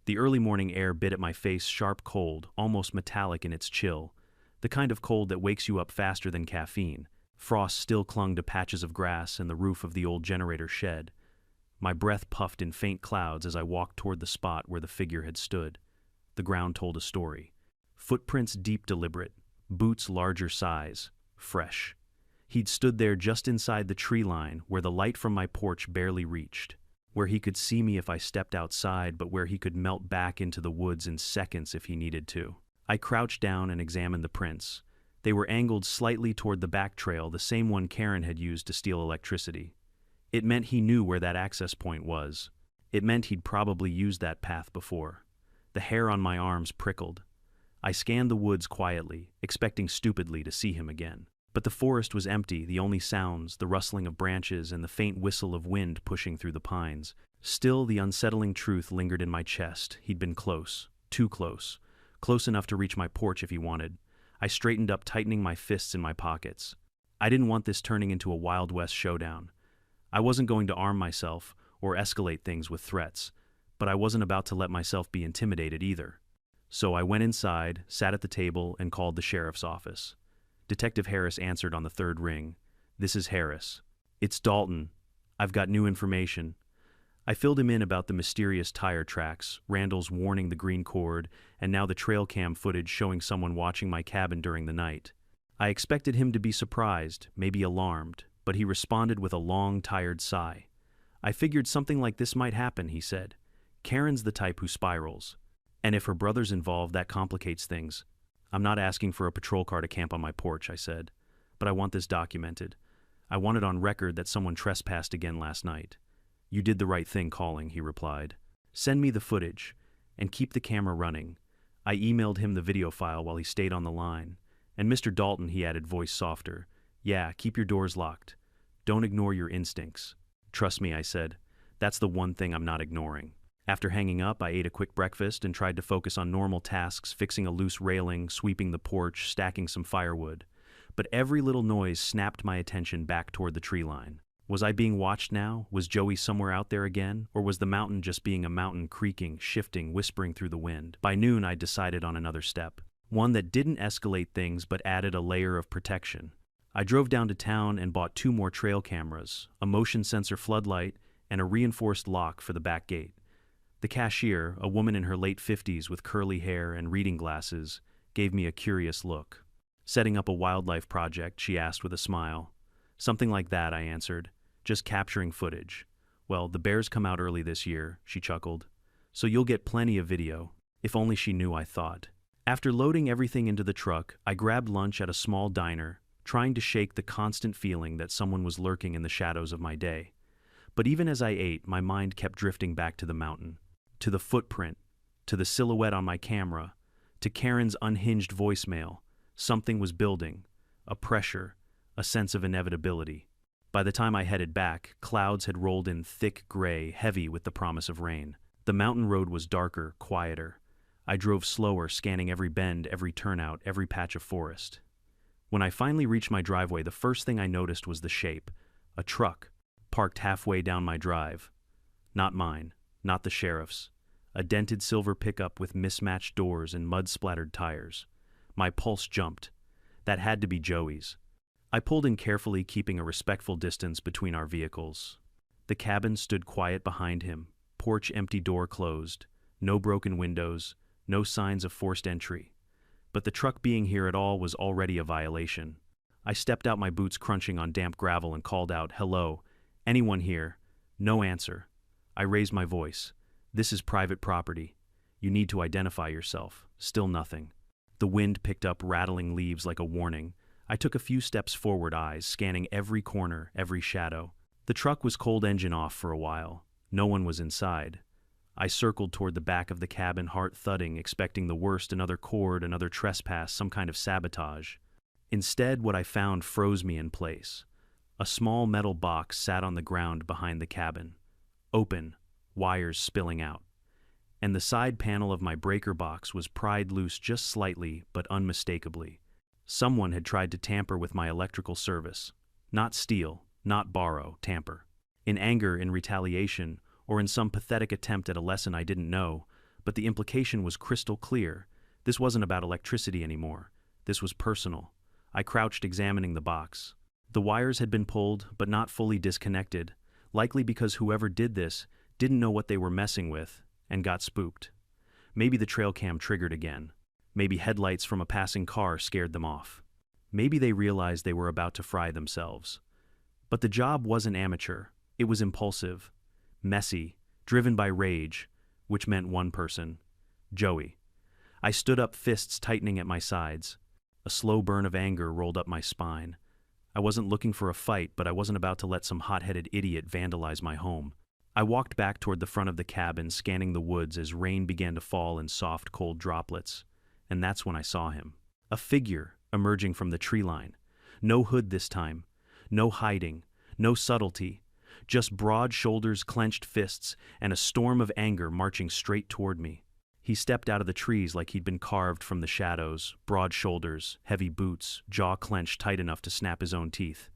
The early morning air bit at my face, sharp cold, almost metallic in its chill. The kind of cold that wakes you up faster than caffeine. Frost still clung to patches of grass and the roof of the old generator shed. My breath puffed in faint clouds as I walked toward the spot where the figure had stood. The ground told a story. Footprints deep, deliberate. Boots larger size. Fresh. He'd stood there just inside the tree line where the light from my porch barely reached. Where he could see me if I stepped outside, but where he could melt back into the woods in seconds if he needed to. I crouched down and examined the prints. They were angled slightly toward the back trail, the same one Karen had used to steal electricity. It meant he knew where that access point was. It meant he'd probably used that path before. The hair on my arms prickled. I scanned the woods quietly, expecting stupidly to see him again. But the forest was empty, the only sounds, the rustling of branches and the faint whistle of wind pushing through the pines. Still, the unsettling truth lingered in my chest. He'd been close. Too close. Close enough to reach my porch if he wanted. I straightened up, tightening my fists in my pockets. I didn't want this turning into a Wild West showdown. I wasn't going to arm myself or escalate things with threats, but I wasn't about to let myself be intimidated either. So I went inside, sat at the table, and called the sheriff's office. Detective Harris answered on the third ring. "This is Harris." "It's Dalton. I've got new information." I filled him in about the mysterious tire tracks, Randall's warning the green cord, and now the trail cam footage showing someone watching my cabin during the night. I expected him to be surprised, maybe alarmed, but he responded with a long, tired sigh. I figured something like this might happen, he said. Karen's the type who spirals. And if her brother's involved, that complicates things. I'm not asking for a patrol car to camp on my porch, I said. But I want this documented. I want it on record that someone trespassed again last night. You did the right thing calling, he replied. Send me the footage, and keep the camera running. I emailed him the video file while he stayed on the line. And Mr. Dalton, he added, voice softer. Yeah, keep your doors locked. Don't ignore your instincts. Trust me, I said. That's the one thing I'm not ignoring. After hanging up, I ate a quick breakfast and tried to focus on normal tasks, fixing a loose railing, sweeping the porch, stacking some firewood. But every little noise snapped my attention back toward the tree line. Was I being watched now? Was Joey somewhere out there again? Or was the mountain just being a mountain, creaking, shifting, whispering through the wind? By noon, I decided on another step. One that didn't escalate things but added a layer of protection. I drove down to town and bought 2 more trail cameras, a motion sensor floodlight, and a reinforced lock for the back gate. The cashier, a woman in her late 50s with curly hair and reading glasses, gave me a curious look. Setting up a wildlife project, she asked with a smile. Something like that, I answered. Just capturing footage. Well, the bears come out early this year, she chuckled. So you'll get plenty of video. If only she knew, I thought. After loading everything into the truck, I grabbed lunch at a small diner, trying to shake the constant feeling that someone was lurking in the shadows of my day. But even as I ate, my mind kept drifting back to the mountain, to the footprint, to the silhouette on my camera, to Karen's unhinged voicemail. Something was building, a pressure, a sense of inevitability. By the time I headed back, clouds had rolled in thick gray, heavy with the promise of rain. The mountain road was darker, quieter. I drove slower, scanning every bend, every turnout, every patch of forest. When I finally reached my driveway, the first thing I noticed was the shape. A truck, parked halfway down my drive. Not mine, not the sheriff's. A dented silver pickup with mismatched doors and mud-splattered tires. My pulse jumped. That had to be Joey's. I pulled in carefully, keeping a respectful distance between our vehicles. The cabin stood quiet behind him, porch empty, door closed, no broken windows, no signs of forced entry. But the truck being here at all was already a violation. I stepped out, my boots crunching on damp gravel, and called out, "Hello? Anyone here?" No answer. I raised my voice. "This is private property. You need to identify yourself." Still nothing. The wind picked up, rattling leaves like a warning. I took a few steps forward, eyes scanning every corner, every shadow. The truck was cold engine off for a while. No one was inside. I circled toward the back of the cabin, heart thudding, expecting the worst, another cord, another trespass, some kind of sabotage. Instead, what I found froze me in place. A small metal box sat on the ground behind the cabin. Open, wires spilling out. And the side panel of my breaker box was pried loose just slightly, but unmistakably. Someone had tried to tamper with my electrical service. Not steal, not borrow, tamper. In anger, in retaliation, or in some pathetic attempt at a lesson I didn't know, but the implication was crystal clear. This wasn't about electricity anymore. This was personal. I crouched, examining the box. The wires had been pulled, but not fully disconnected, likely because whoever did this didn't know what they were messing with and got spooked. Maybe the trail cam triggered again. Maybe headlights from a passing car scared them off. Maybe they realized they were about to fry themselves. But the job wasn't amateur. It was impulsive, messy, driven by rage, which meant one person: Joey. I stood up, fists tightening at my sides. A slow burn of anger rolled up my spine. I wasn't looking for a fight, but I wasn't about to let some hot-headed idiot vandalize my home. I walked back toward the front of the cabin, scanning the woods as rain began to fall in soft, cold droplets. And that's when I saw him. A figure emerging from the tree line. No hood this time. No hiding. No subtlety. Just broad shoulders, clenched fists, and a storm of anger marching straight toward me. He stepped out of the trees like he'd been carved from the shadows, broad shoulders, heavy boots, jaw clenched tight enough to snap his own teeth.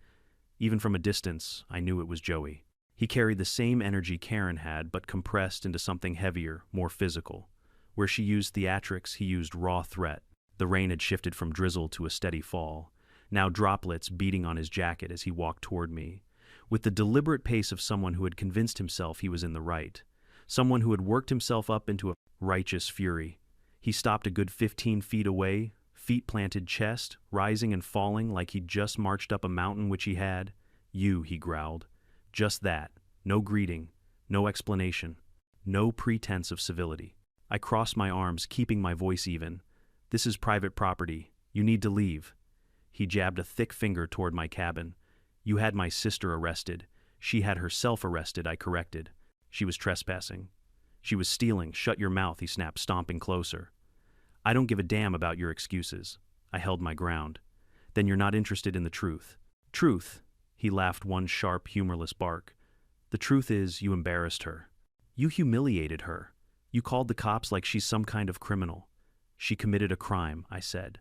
Even from a distance, I knew it was Joey. He carried the same energy Karen had, but compressed into something heavier, more physical. Where she used theatrics, he used raw threat. The rain had shifted from drizzle to a steady fall, now droplets beating on his jacket as he walked toward me. with the deliberate pace of someone who had convinced himself he was in the right, someone who had worked himself up into a righteous fury. He stopped a good 15 feet away, feet planted chest, rising and falling like he'd just marched up a mountain which he had. "You," he growled. Just that. No greeting, no explanation, no pretense of civility. I crossed my arms, keeping my voice even. "This is private property. You need to leave." He jabbed a thick finger toward my cabin. "You had my sister arrested. She had herself arrested," I corrected. "She was trespassing. She was stealing." "Shut your mouth," he snapped, stomping closer. "I don't give a damn about your excuses." I held my ground. "Then you're not interested in the truth." "Truth?" He laughed one sharp, humorless bark. "The truth is, you embarrassed her. You humiliated her. You called the cops like she's some kind of criminal." "She committed a crime," I said.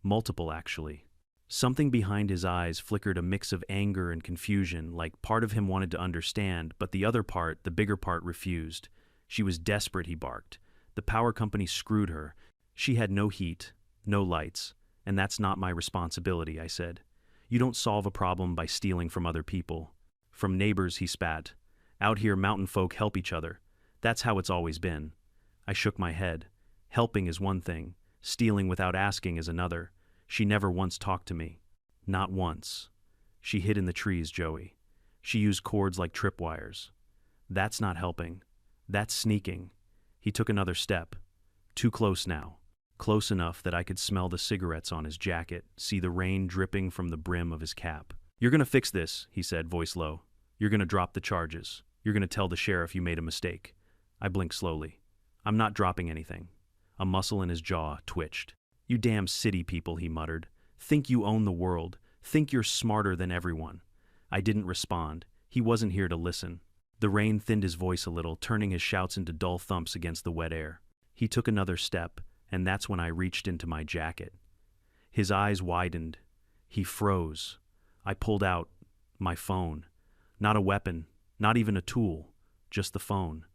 "Multiple, actually." Something behind his eyes flickered, a mix of anger and confusion, like part of him wanted to understand, but the other part, the bigger part, refused. "She was desperate," he barked. "The power company screwed her. She had no heat, no lights, and that's not my responsibility," I said. "You don't solve a problem by stealing from other people." "From neighbors," he spat. "Out here, mountain folk help each other. That's how it's always been." I shook my head. "Helping is one thing. Stealing without asking is another. She never once talked to me. Not once. She hid in the trees, Joey. She used cords like tripwires. That's not helping. That's sneaking." He took another step. Too close now. Close enough that I could smell the cigarettes on his jacket, see the rain dripping from the brim of his cap. "You're gonna fix this," he said, voice low. "You're gonna drop the charges. You're gonna tell the sheriff you made a mistake." I blinked slowly. "I'm not dropping anything." A muscle in his jaw twitched. "You damn city people," he muttered. "Think you own the world. Think you're smarter than everyone." I didn't respond. He wasn't here to listen. The rain thinned his voice a little, turning his shouts into dull thumps against the wet air. He took another step, and that's when I reached into my jacket. His eyes widened. He froze. I pulled out my phone. Not a weapon, not even a tool, just the phone.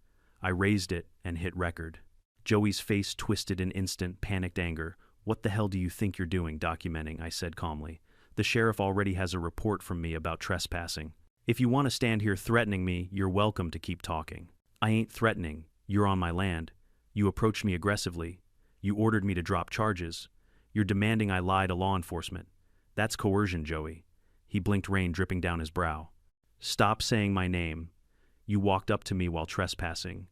I raised it and hit record. Joey's face twisted in instant, panicked anger. "What the hell do you think you're doing documenting?" I said calmly. "The sheriff already has a report from me about trespassing. If you want to stand here threatening me, you're welcome to keep talking." "I ain't threatening. You're on my land. You approached me aggressively. You ordered me to drop charges. You're demanding I lie to law enforcement. That's coercion, Joey." He blinked, rain dripping down his brow. "Stop saying my name. You walked up to me while trespassing.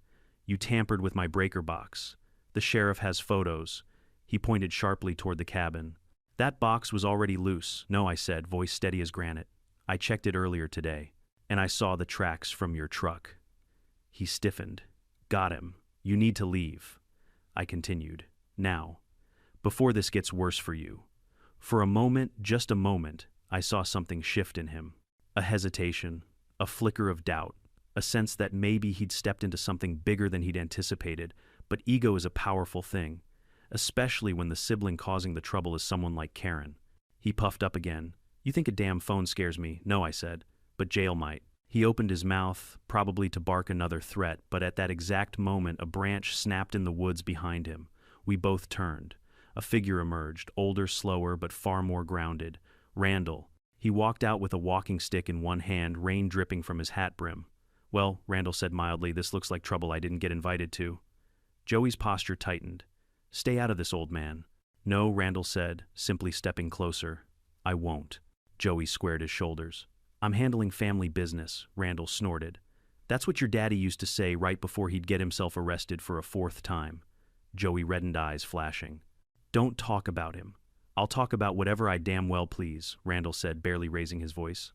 You tampered with my breaker box. The sheriff has photos." He pointed sharply toward the cabin. "That box was already loose." "No," I said, voice steady as granite. "I checked it earlier today, and I saw the tracks from your truck." He stiffened. "Got him. You need to leave." I continued. "Now, before this gets worse for you." For a moment, just a moment, I saw something shift in him. A hesitation, a flicker of doubt, a sense that maybe he'd stepped into something bigger than he'd anticipated, but ego is a powerful thing, especially when the sibling causing the trouble is someone like Karen. He puffed up again. "You think a damn phone scares me?" "No," I said, "but jail might." He opened his mouth, probably to bark another threat, but at that exact moment a branch snapped in the woods behind him. We both turned. A figure emerged, older, slower, but far more grounded. Randall. He walked out with a walking stick in one hand, rain dripping from his hat brim. "Well," Randall said mildly, "this looks like trouble I didn't get invited to." Joey's posture tightened. "Stay out of this, old man." "No," Randall said, simply stepping closer. "I won't." Joey squared his shoulders. "I'm handling family business," Randall snorted. "That's what your daddy used to say right before he'd get himself arrested for a fourth time." Joey reddened, eyes flashing. "Don't talk about him. I'll talk about whatever I damn well please," Randall said, barely raising his voice.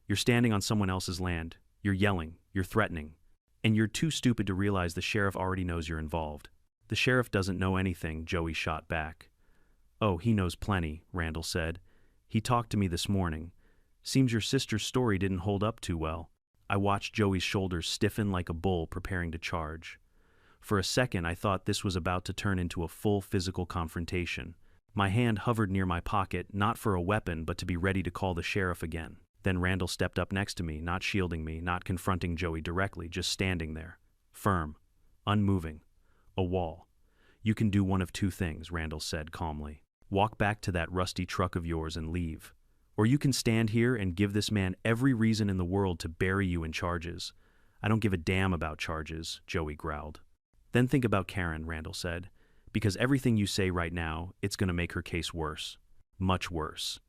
"You're standing on someone else's land. You're yelling. You're threatening. And you're too stupid to realize the sheriff already knows you're involved." "The sheriff doesn't know anything," Joey shot back. "Oh, he knows plenty," Randall said. "He talked to me this morning. Seems your sister's story didn't hold up too well." I watched Joey's shoulders stiffen like a bull preparing to charge. For a second, I thought this was about to turn into a full physical confrontation. My hand hovered near my pocket, not for a weapon, but to be ready to call the sheriff again. Then Randall stepped up next to me, not shielding me, not confronting Joey directly, just standing there. Firm. Unmoving. A wall. "You can do one of two things," Randall said calmly. "Walk back to that rusty truck of yours and leave. Or you can stand here and give this man every reason in the world to bury you in charges. I don't give a damn about charges, Joey growled. Then think about Karen, Randall said. Because everything you say right now, it's going to make her case worse. Much worse.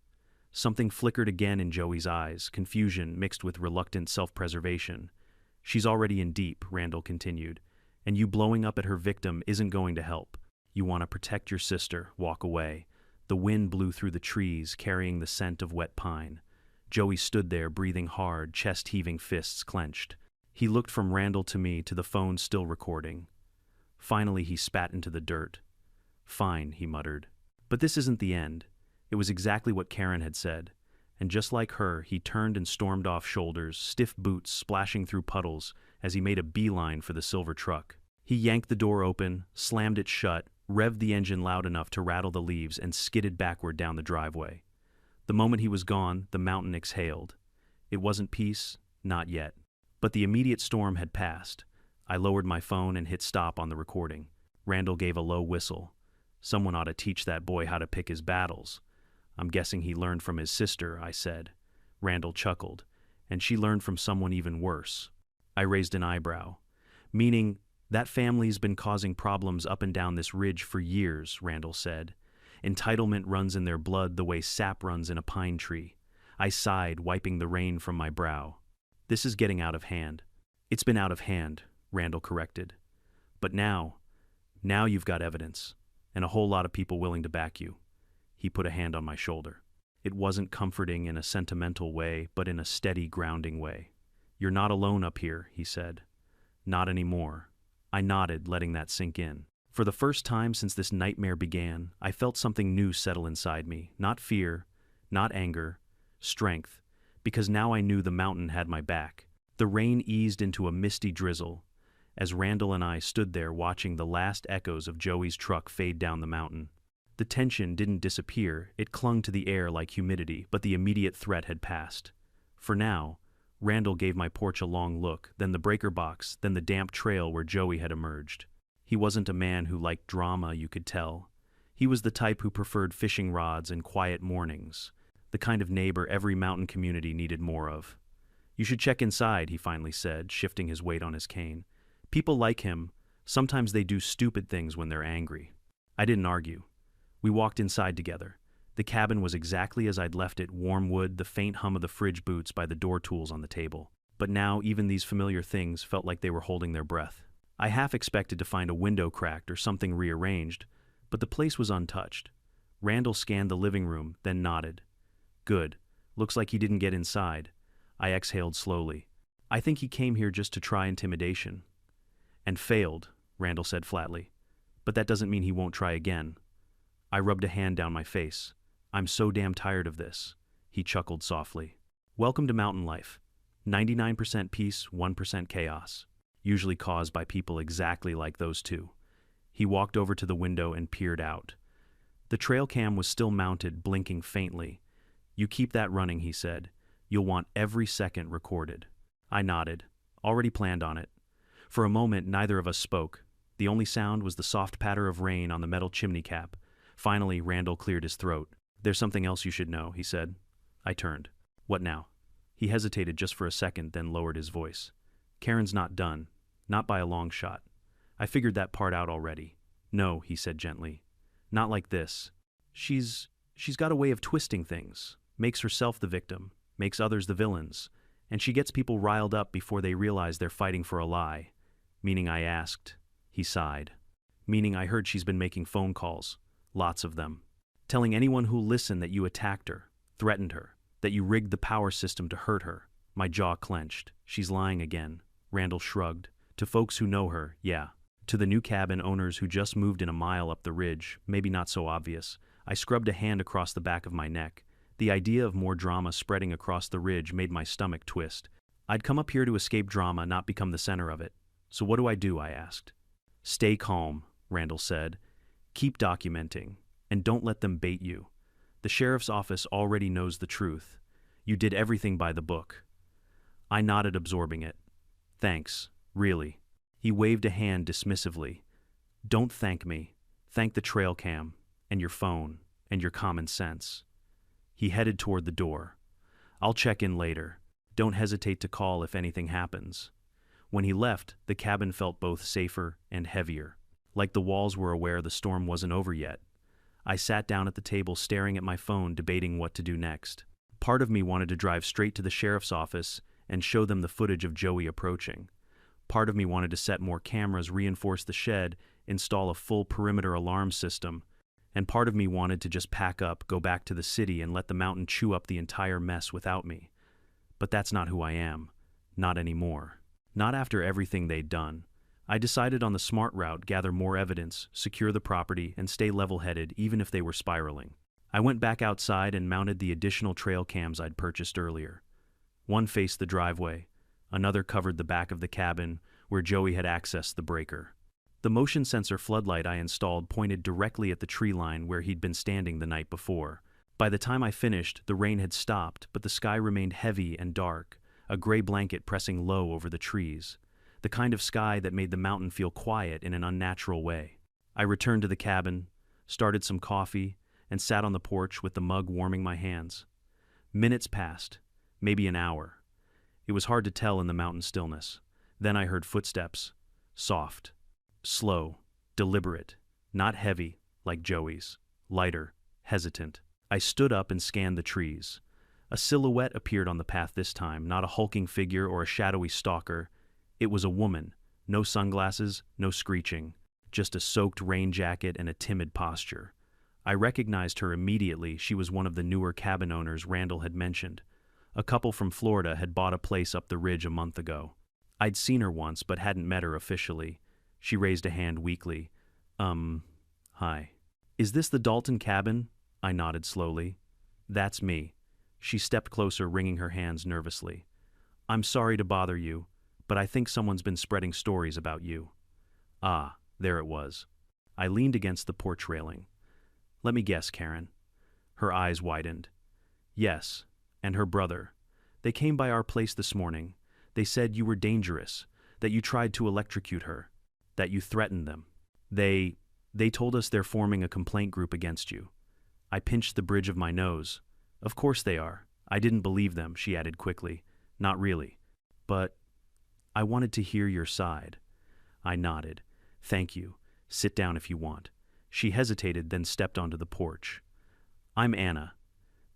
Something flickered again in Joey's eyes, confusion mixed with reluctant self-preservation. She's already in deep, Randall continued, and you blowing up at her victim isn't going to help. You want to protect your sister, walk away. The wind blew through the trees, carrying the scent of wet pine. Joey stood there, breathing hard, chest-heaving, fists clenched. He looked from Randall to me, to the phone still recording. Finally, he spat into the dirt. Fine, he muttered. But this isn't the end. It was exactly what Karen had said. And just like her, he turned and stormed off shoulders, stiff boots splashing through puddles as he made a beeline for the silver truck. He yanked the door open, slammed it shut, revved the engine loud enough to rattle the leaves, and skidded backward down the driveway. The moment he was gone, the mountain exhaled. It wasn't peace, not yet. But the immediate storm had passed. I lowered my phone and hit stop on the recording. Randall gave a low whistle. Someone ought to teach that boy how to pick his battles. I'm guessing he learned from his sister, I said. Randall chuckled. And she learned from someone even worse. I raised an eyebrow. Meaning, that family's been causing problems up and down this ridge for years, Randall said. Entitlement runs in their blood the way sap runs in a pine tree. I sighed, wiping the rain from my brow. This is getting out of hand. It's been out of hand, Randall corrected. But now you've got evidence, and a whole lot of people willing to back you. He put a hand on my shoulder. It wasn't comforting in a sentimental way, but in a steady, grounding way. You're not alone up here, he said. Not anymore. I nodded, letting that sink in. For the first time since this nightmare began, I felt something new settle inside me. Not fear, not anger, strength, because now I knew the mountain had my back. The rain eased into a misty drizzle as Randall and I stood there watching the last echoes of Joey's truck fade down the mountain. The tension didn't disappear, it clung to the air like humidity, but the immediate threat had passed. For now, Randall gave my porch a long look, then the breaker box, then the damp trail where Joey had emerged. He wasn't a man who liked drama, you could tell. He was the type who preferred fishing rods and quiet mornings, the kind of neighbor every mountain community needed more of. You should check inside, he finally said, shifting his weight on his cane. People like him, sometimes they do stupid things when they're angry. I didn't argue. We walked inside together. The cabin was exactly as I'd left it, warm wood, the faint hum of the fridge boots by the door tools on the table. But now even these familiar things felt like they were holding their breath. I half expected to find a window cracked or something rearranged, but the place was untouched. Randall scanned the living room, then nodded. Good. Looks like he didn't get inside. I exhaled slowly. I think he came here just to try intimidation. And failed, Randall said flatly. But that doesn't mean he won't try again. I rubbed a hand down my face. I'm so damn tired of this. He chuckled softly. Welcome to mountain life. 99% peace, 1% chaos. Usually caused by people exactly like those two. He walked over to the window and peered out. The trail cam was still mounted, blinking faintly. You keep that running, he said. You'll want every second recorded. I nodded. Already planned on it. For a moment, neither of us spoke. The only sound was the soft patter of rain on the metal chimney cap. Finally, Randall cleared his throat. There's something else you should know, he said. I turned. What now? He hesitated just for a second, then lowered his voice. Karen's not done. Not by a long shot. I figured that part out already. No, he said gently. Not like this. She's got a way of twisting things. Makes herself the victim. Makes others the villains. And she gets people riled up before they realize they're fighting for a lie. Meaning I asked. He sighed. Meaning I heard she's been making phone calls. Lots of them. Telling anyone who'll listen that you attacked her, threatened her, that you rigged the power system to hurt her. My jaw clenched. She's lying again. Randall shrugged. To folks who know her, yeah. To the new cabin owners who just moved in a mile up the ridge, maybe not so obvious. I scrubbed a hand across the back of my neck. The idea of more drama spreading across the ridge made my stomach twist. I'd come up here to escape drama, not become the center of it. So what do? I asked. Stay calm, Randall said. Keep documenting, and don't let them bait you. The sheriff's office already knows the truth. You did everything by the book. I nodded, absorbing it. Thanks, really. He waved a hand dismissively. Don't thank me. Thank the trail cam, and your phone, and your common sense. He headed toward the door. I'll check in later. Don't hesitate to call if anything happens. When he left, the cabin felt both safer and heavier, like the walls were aware the storm wasn't over yet. I sat down at the table staring at my phone, debating what to do next. Part of me wanted to drive straight to the sheriff's office and show them the footage of Joey approaching. Part of me wanted to set more cameras, reinforce the shed, install a full perimeter alarm system, and part of me wanted to just pack up, go back to the city, and let the mountain chew up the entire mess without me. But that's not who I am. Not anymore. Not after everything they'd done. I decided on the smart route: gather more evidence, secure the property, and stay level-headed even if they were spiraling. I went back outside and mounted the additional trail cams I'd purchased earlier. One faced the driveway, another covered the back of the cabin where Joey had accessed the breaker. The motion sensor floodlight I installed pointed directly at the tree line where he'd been standing the night before. By the time I finished, the rain had stopped, but the sky remained heavy and dark, a gray blanket pressing low over the trees, the kind of sky that made the mountain feel quiet in an unnatural way. I returned to the cabin, started some coffee, and sat on the porch with the mug warming my hands. Minutes passed, maybe an hour. It was hard to tell in the mountain stillness. Then I heard footsteps, soft, slow, deliberate, not heavy like Joey's, lighter, hesitant. I stood up and scanned the trees. A silhouette appeared on the path this time, not a hulking figure or a shadowy stalker. It was a woman, no sunglasses, no screeching, just a soaked rain jacket and a timid posture. I recognized her immediately. She was one of the newer cabin owners Randall had mentioned. A couple from Florida had bought a place up the ridge a month ago. I'd seen her once but hadn't met her officially. She raised a hand weakly. Hi. Is this the Dalton cabin? I nodded slowly. That's me. She stepped closer, wringing her hands nervously. I'm sorry to bother you, but I think someone's been spreading stories about you. Ah, there it was. I leaned against the porch railing. Let me guess, Karen. Her eyes widened. Yes, and her brother. They came by our place this morning. They said you were dangerous, that you tried to electrocute her, that you threatened them. They told us they're forming a complaint group against you. I pinched the bridge of my nose. Of course they are. I didn't believe them, she added quickly. Not really. But I wanted to hear your side. I nodded. Thank you. Sit down if you want. She hesitated, then stepped onto the porch. I'm Anna.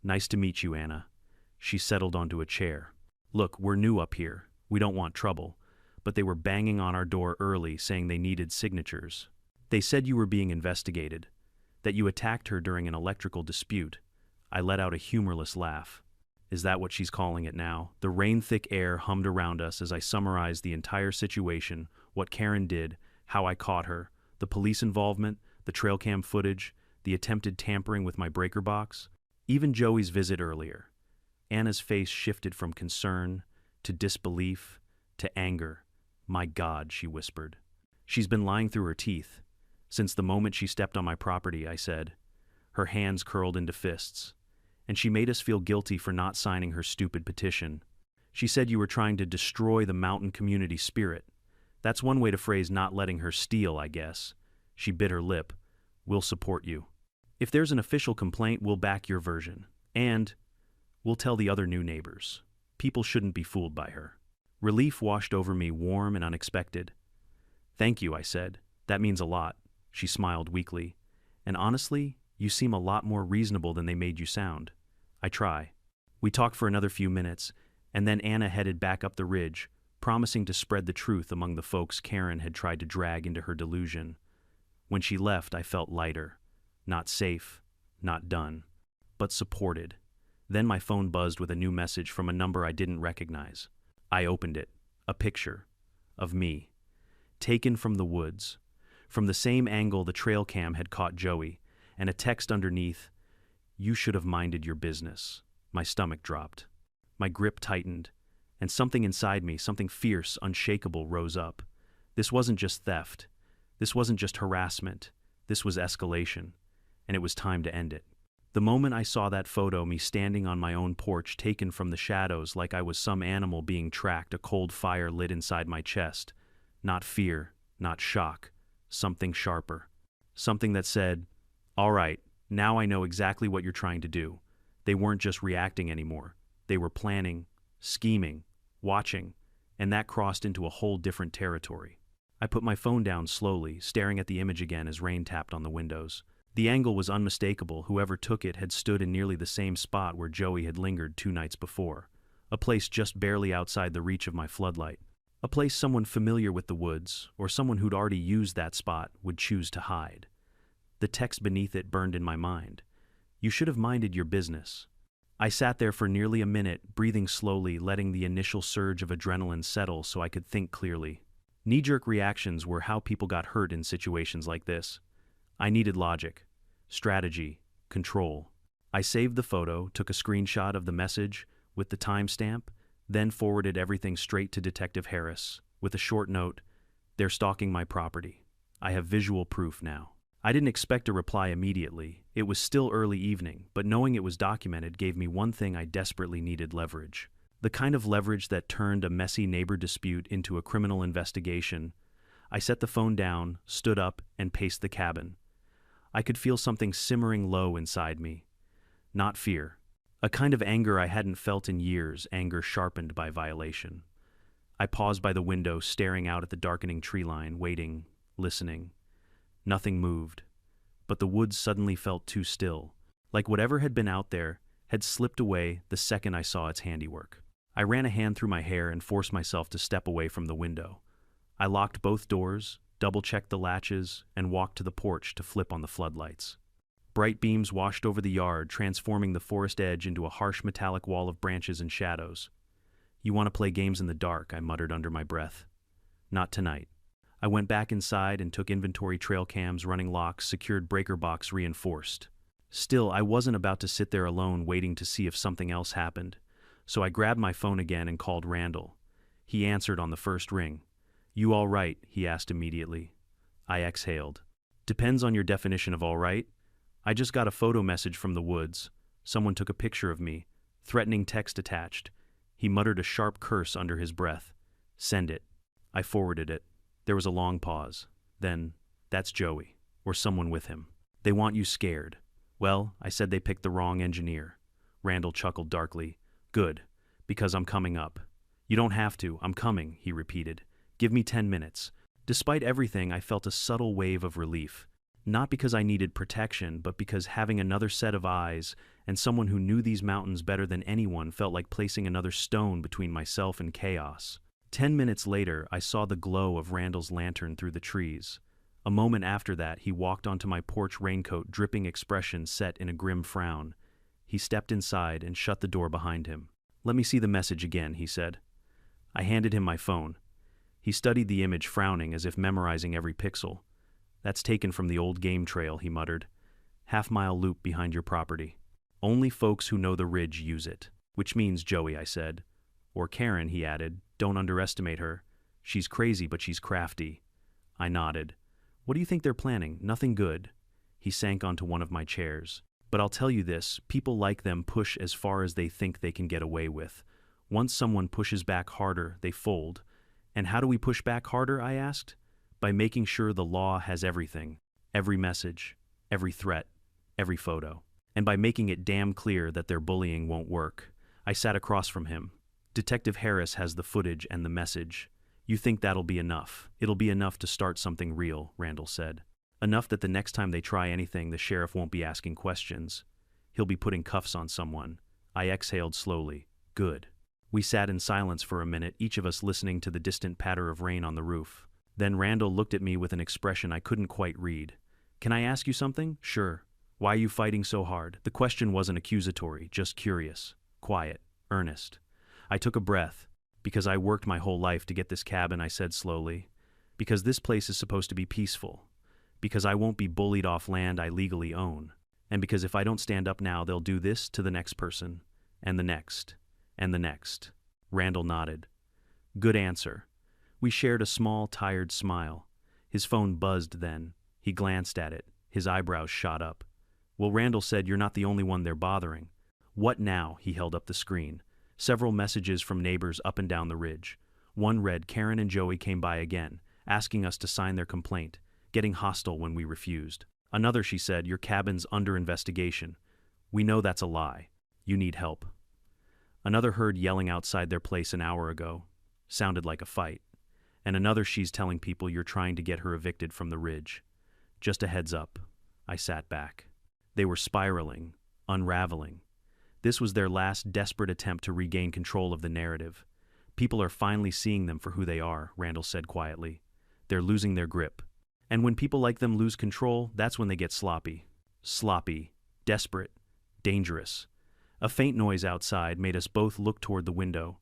Nice to meet you, Anna. She settled onto a chair. Look, we're new up here. We don't want trouble. But they were banging on our door early, saying they needed signatures. They said you were being investigated, that you attacked her during an electrical dispute. I let out a humorless laugh. Is that what she's calling it now? The rain-thick air hummed around us as I summarized the entire situation, what Karen did, how I caught her, the police involvement, the trail cam footage, the attempted tampering with my breaker box, even Joey's visit earlier. Anna's face shifted from concern to disbelief to anger. My God, she whispered. She's been lying through her teeth. Since the moment she stepped on my property, I said. Her hands curled into fists. And she made us feel guilty for not signing her stupid petition. She said you were trying to destroy the mountain community spirit. That's one way to phrase not letting her steal, I guess. She bit her lip. We'll support you. If there's an official complaint, we'll back your version. And we'll tell the other new neighbors. People shouldn't be fooled by her. Relief washed over me, warm and unexpected. Thank you, I said. That means a lot. She smiled weakly. And honestly, you seem a lot more reasonable than they made you sound. I try. We talked for another few minutes, and then Anna headed back up the ridge, promising to spread the truth among the folks Karen had tried to drag into her delusion. When she left, I felt lighter. Not safe, not done, but supported. Then my phone buzzed with a new message from a number I didn't recognize. I opened it. A picture. Of me. Taken from the woods. From the same angle the trail cam had caught Joey, and a text underneath, "You should have minded your business." My stomach dropped. My grip tightened, and something inside me, something fierce, unshakable, rose up. This wasn't just theft. This wasn't just harassment. This was escalation, and it was time to end it. The moment I saw that photo, me standing on my own porch, taken from the shadows like I was some animal being tracked, a cold fire lit inside my chest. Not fear, not shock. Something sharper. Something that said, all right, now I know exactly what you're trying to do. They weren't just reacting anymore. They were planning, scheming, watching, and that crossed into a whole different territory. I put my phone down slowly, staring at the image again as rain tapped on the windows. The angle was unmistakable. Whoever took it had stood in nearly the same spot where Joey had lingered 2 nights before, a place just barely outside the reach of my floodlight. A place someone familiar with the woods, or someone who'd already used that spot, would choose to hide. The text beneath it burned in my mind. You should have minded your business. I sat there for nearly a minute, breathing slowly, letting the initial surge of adrenaline settle so I could think clearly. Knee-jerk reactions were how people got hurt in situations like this. I needed logic, strategy, control. I saved the photo, took a screenshot of the message with the timestamp, then forwarded everything straight to Detective Harris with a short note, "They're stalking my property. I have visual proof now." I didn't expect a reply immediately. It was still early evening, but knowing it was documented gave me one thing I desperately needed: leverage. The kind of leverage that turned a messy neighbor dispute into a criminal investigation. I set the phone down, stood up, and paced the cabin. I could feel something simmering low inside me. Not fear. A kind of anger I hadn't felt in years, anger sharpened by violation. I paused by the window, staring out at the darkening tree line, waiting, listening. Nothing moved, but the woods suddenly felt too still, like whatever had been out there had slipped away the second I saw its handiwork. I ran a hand through my hair and forced myself to step away from the window. I locked both doors, double-checked the latches, and walked to the porch to flip on the floodlights. Bright beams washed over the yard, transforming the forest edge into a harsh metallic wall of branches and shadows. "You want to play games in the dark," I muttered under my breath. "Not tonight." I went back inside and took inventory: trail cams, running locks, secured breaker box reinforced. Still, I wasn't about to sit there alone waiting to see if something else happened, so I grabbed my phone again and called Randall. He answered on the first ring. "You all right?" he asked immediately. I exhaled. "Depends on your definition of all right. I just got a photo message from the woods. Someone took a picture of me. Threatening text attached." He muttered a sharp curse under his breath. "Send it." I forwarded it. There was a long pause. Then, "That's Joey, or someone with him. They want you scared." "Well, I said they picked the wrong engineer." Randall chuckled darkly. "Good, because I'm coming up." "You don't have to, I'm coming," he repeated. "Give me 10 minutes. Despite everything, I felt a subtle wave of relief. Not because I needed protection, but because having another set of eyes and someone who knew these mountains better than anyone felt like placing another stone between myself and chaos. 10 minutes later, I saw the glow of Randall's lantern through the trees. A moment after that, he walked onto my porch, raincoat dripping, expression set in a grim frown. He stepped inside and shut the door behind him. "Let me see the message again," he said. I handed him my phone. He studied the image, frowning as if memorizing every pixel. "That's taken from the old game trail," he muttered. "Half-mile loop behind your property. Only folks who know the ridge use it." "Which means Joey," I said. "Or Karen," he added. "Don't underestimate her. She's crazy, but she's crafty." I nodded. "What do you think they're planning? Nothing good." He sank onto one of my chairs. "But I'll tell you this, people like them push as far as they think they can get away with. Once someone pushes back harder, they fold. And how do we push back harder?" I asked. "By making sure the law has everything. Every message, every threat, every photo. And by making it damn clear that their bullying won't work." I sat across from him. "Detective Harris has the footage and the message. You think that'll be enough?" "It'll be enough to start something real," Randall said. "Enough that the next time they try anything, the sheriff won't be asking questions. He'll be putting cuffs on someone." I exhaled slowly. "Good." We sat in silence for a minute, each of us listening to the distant patter of rain on the roof. Then Randall looked at me with an expression I couldn't quite read. "Can I ask you something?" "Sure." "Why are you fighting so hard?" The question wasn't accusatory, just curious. Quiet. Earnest. I took a breath. "Because I worked my whole life to get this cabin," I said slowly. "Because this place is supposed to be peaceful. Because I won't be bullied off land I legally own. And because if I don't stand up now, they'll do this to the next person. And the next. And the next." Randall nodded. "Good answer." We shared a small, tired smile. His phone buzzed then. He glanced at it. His eyebrows shot up. "Well, Randall said you're not the only one they're bothering." "What now?" He held up the screen. Several messages from neighbors up and down the ridge. One read, "Karen and Joey came by again, asking us to sign their complaint, getting hostile when we refused." Another, she said, "Your cabin's under investigation. We know that's a lie. You need help. Another heard yelling outside their place an hour ago. Sounded like a fight. And another she's telling people you're trying to get her evicted from the ridge. Just a heads up. I sat back. They were spiraling, unraveling. This was their last desperate attempt to regain control of the narrative. People are finally seeing them for who they are, Randall said quietly. They're losing their grip. And when people like them lose control, that's when they get sloppy. Sloppy, desperate, dangerous. A faint noise outside made us both look toward the window.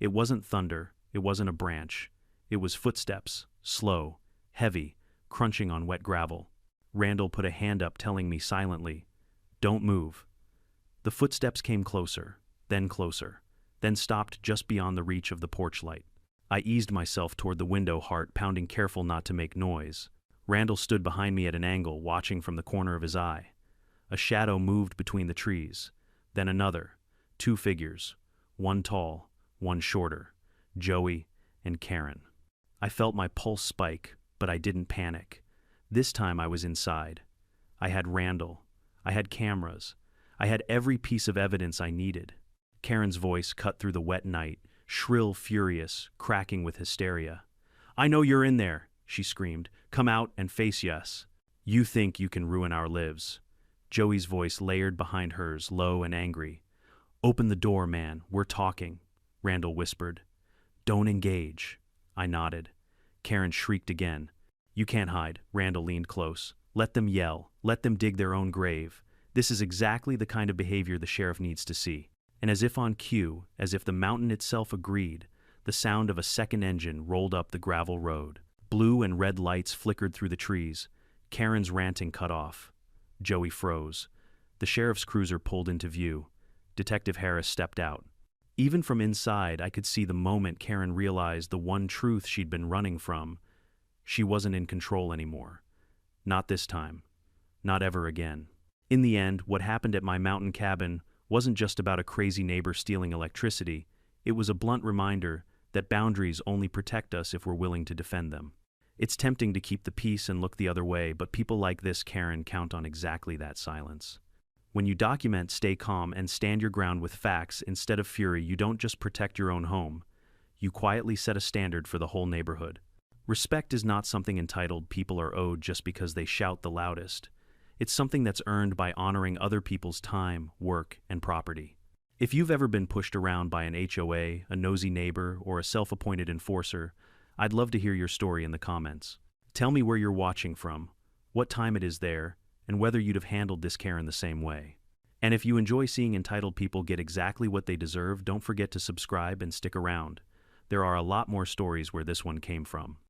It wasn't thunder, it wasn't a branch. It was footsteps, slow, heavy, crunching on wet gravel. Randall put a hand up telling me silently, "Don't move." The footsteps came closer, then stopped just beyond the reach of the porch light. I eased myself toward the window, heart pounding, careful not to make noise. Randall stood behind me at an angle, watching from the corner of his eye. A shadow moved between the trees, then another, 2 figures, one tall, one shorter, Joey and Karen. I felt my pulse spike, but I didn't panic. This time I was inside. I had Randall. I had cameras. I had every piece of evidence I needed. Karen's voice cut through the wet night, shrill, furious, cracking with hysteria. "I know you're in there," she screamed. "Come out and face us. You think you can ruin our lives." Joey's voice layered behind hers, low and angry. "Open the door, man. We're talking," Randall whispered. "Don't engage." I nodded. Karen shrieked again. "You can't hide." Randall leaned close. "Let them yell. Let them dig their own grave. This is exactly the kind of behavior the sheriff needs to see." And as if on cue, as if the mountain itself agreed, the sound of a second engine rolled up the gravel road. Blue and red lights flickered through the trees. Karen's ranting cut off. Joey froze. The sheriff's cruiser pulled into view. Detective Harris stepped out. Even from inside, I could see the moment Karen realized the one truth she'd been running from. She wasn't in control anymore. Not this time. Not ever again. In the end, what happened at my mountain cabin wasn't just about a crazy neighbor stealing electricity. It was a blunt reminder that boundaries only protect us if we're willing to defend them. It's tempting to keep the peace and look the other way, but people like this Karen count on exactly that silence. When you document, stay calm, and stand your ground with facts instead of fury, you don't just protect your own home. You quietly set a standard for the whole neighborhood. Respect is not something entitled people are owed just because they shout the loudest. It's something that's earned by honoring other people's time, work, and property. If you've ever been pushed around by an HOA, a nosy neighbor, or a self-appointed enforcer, I'd love to hear your story in the comments. Tell me where you're watching from, what time it is there, and whether you'd have handled this Karen the same way. And if you enjoy seeing entitled people get exactly what they deserve, don't forget to subscribe and stick around. There are a lot more stories where this one came from.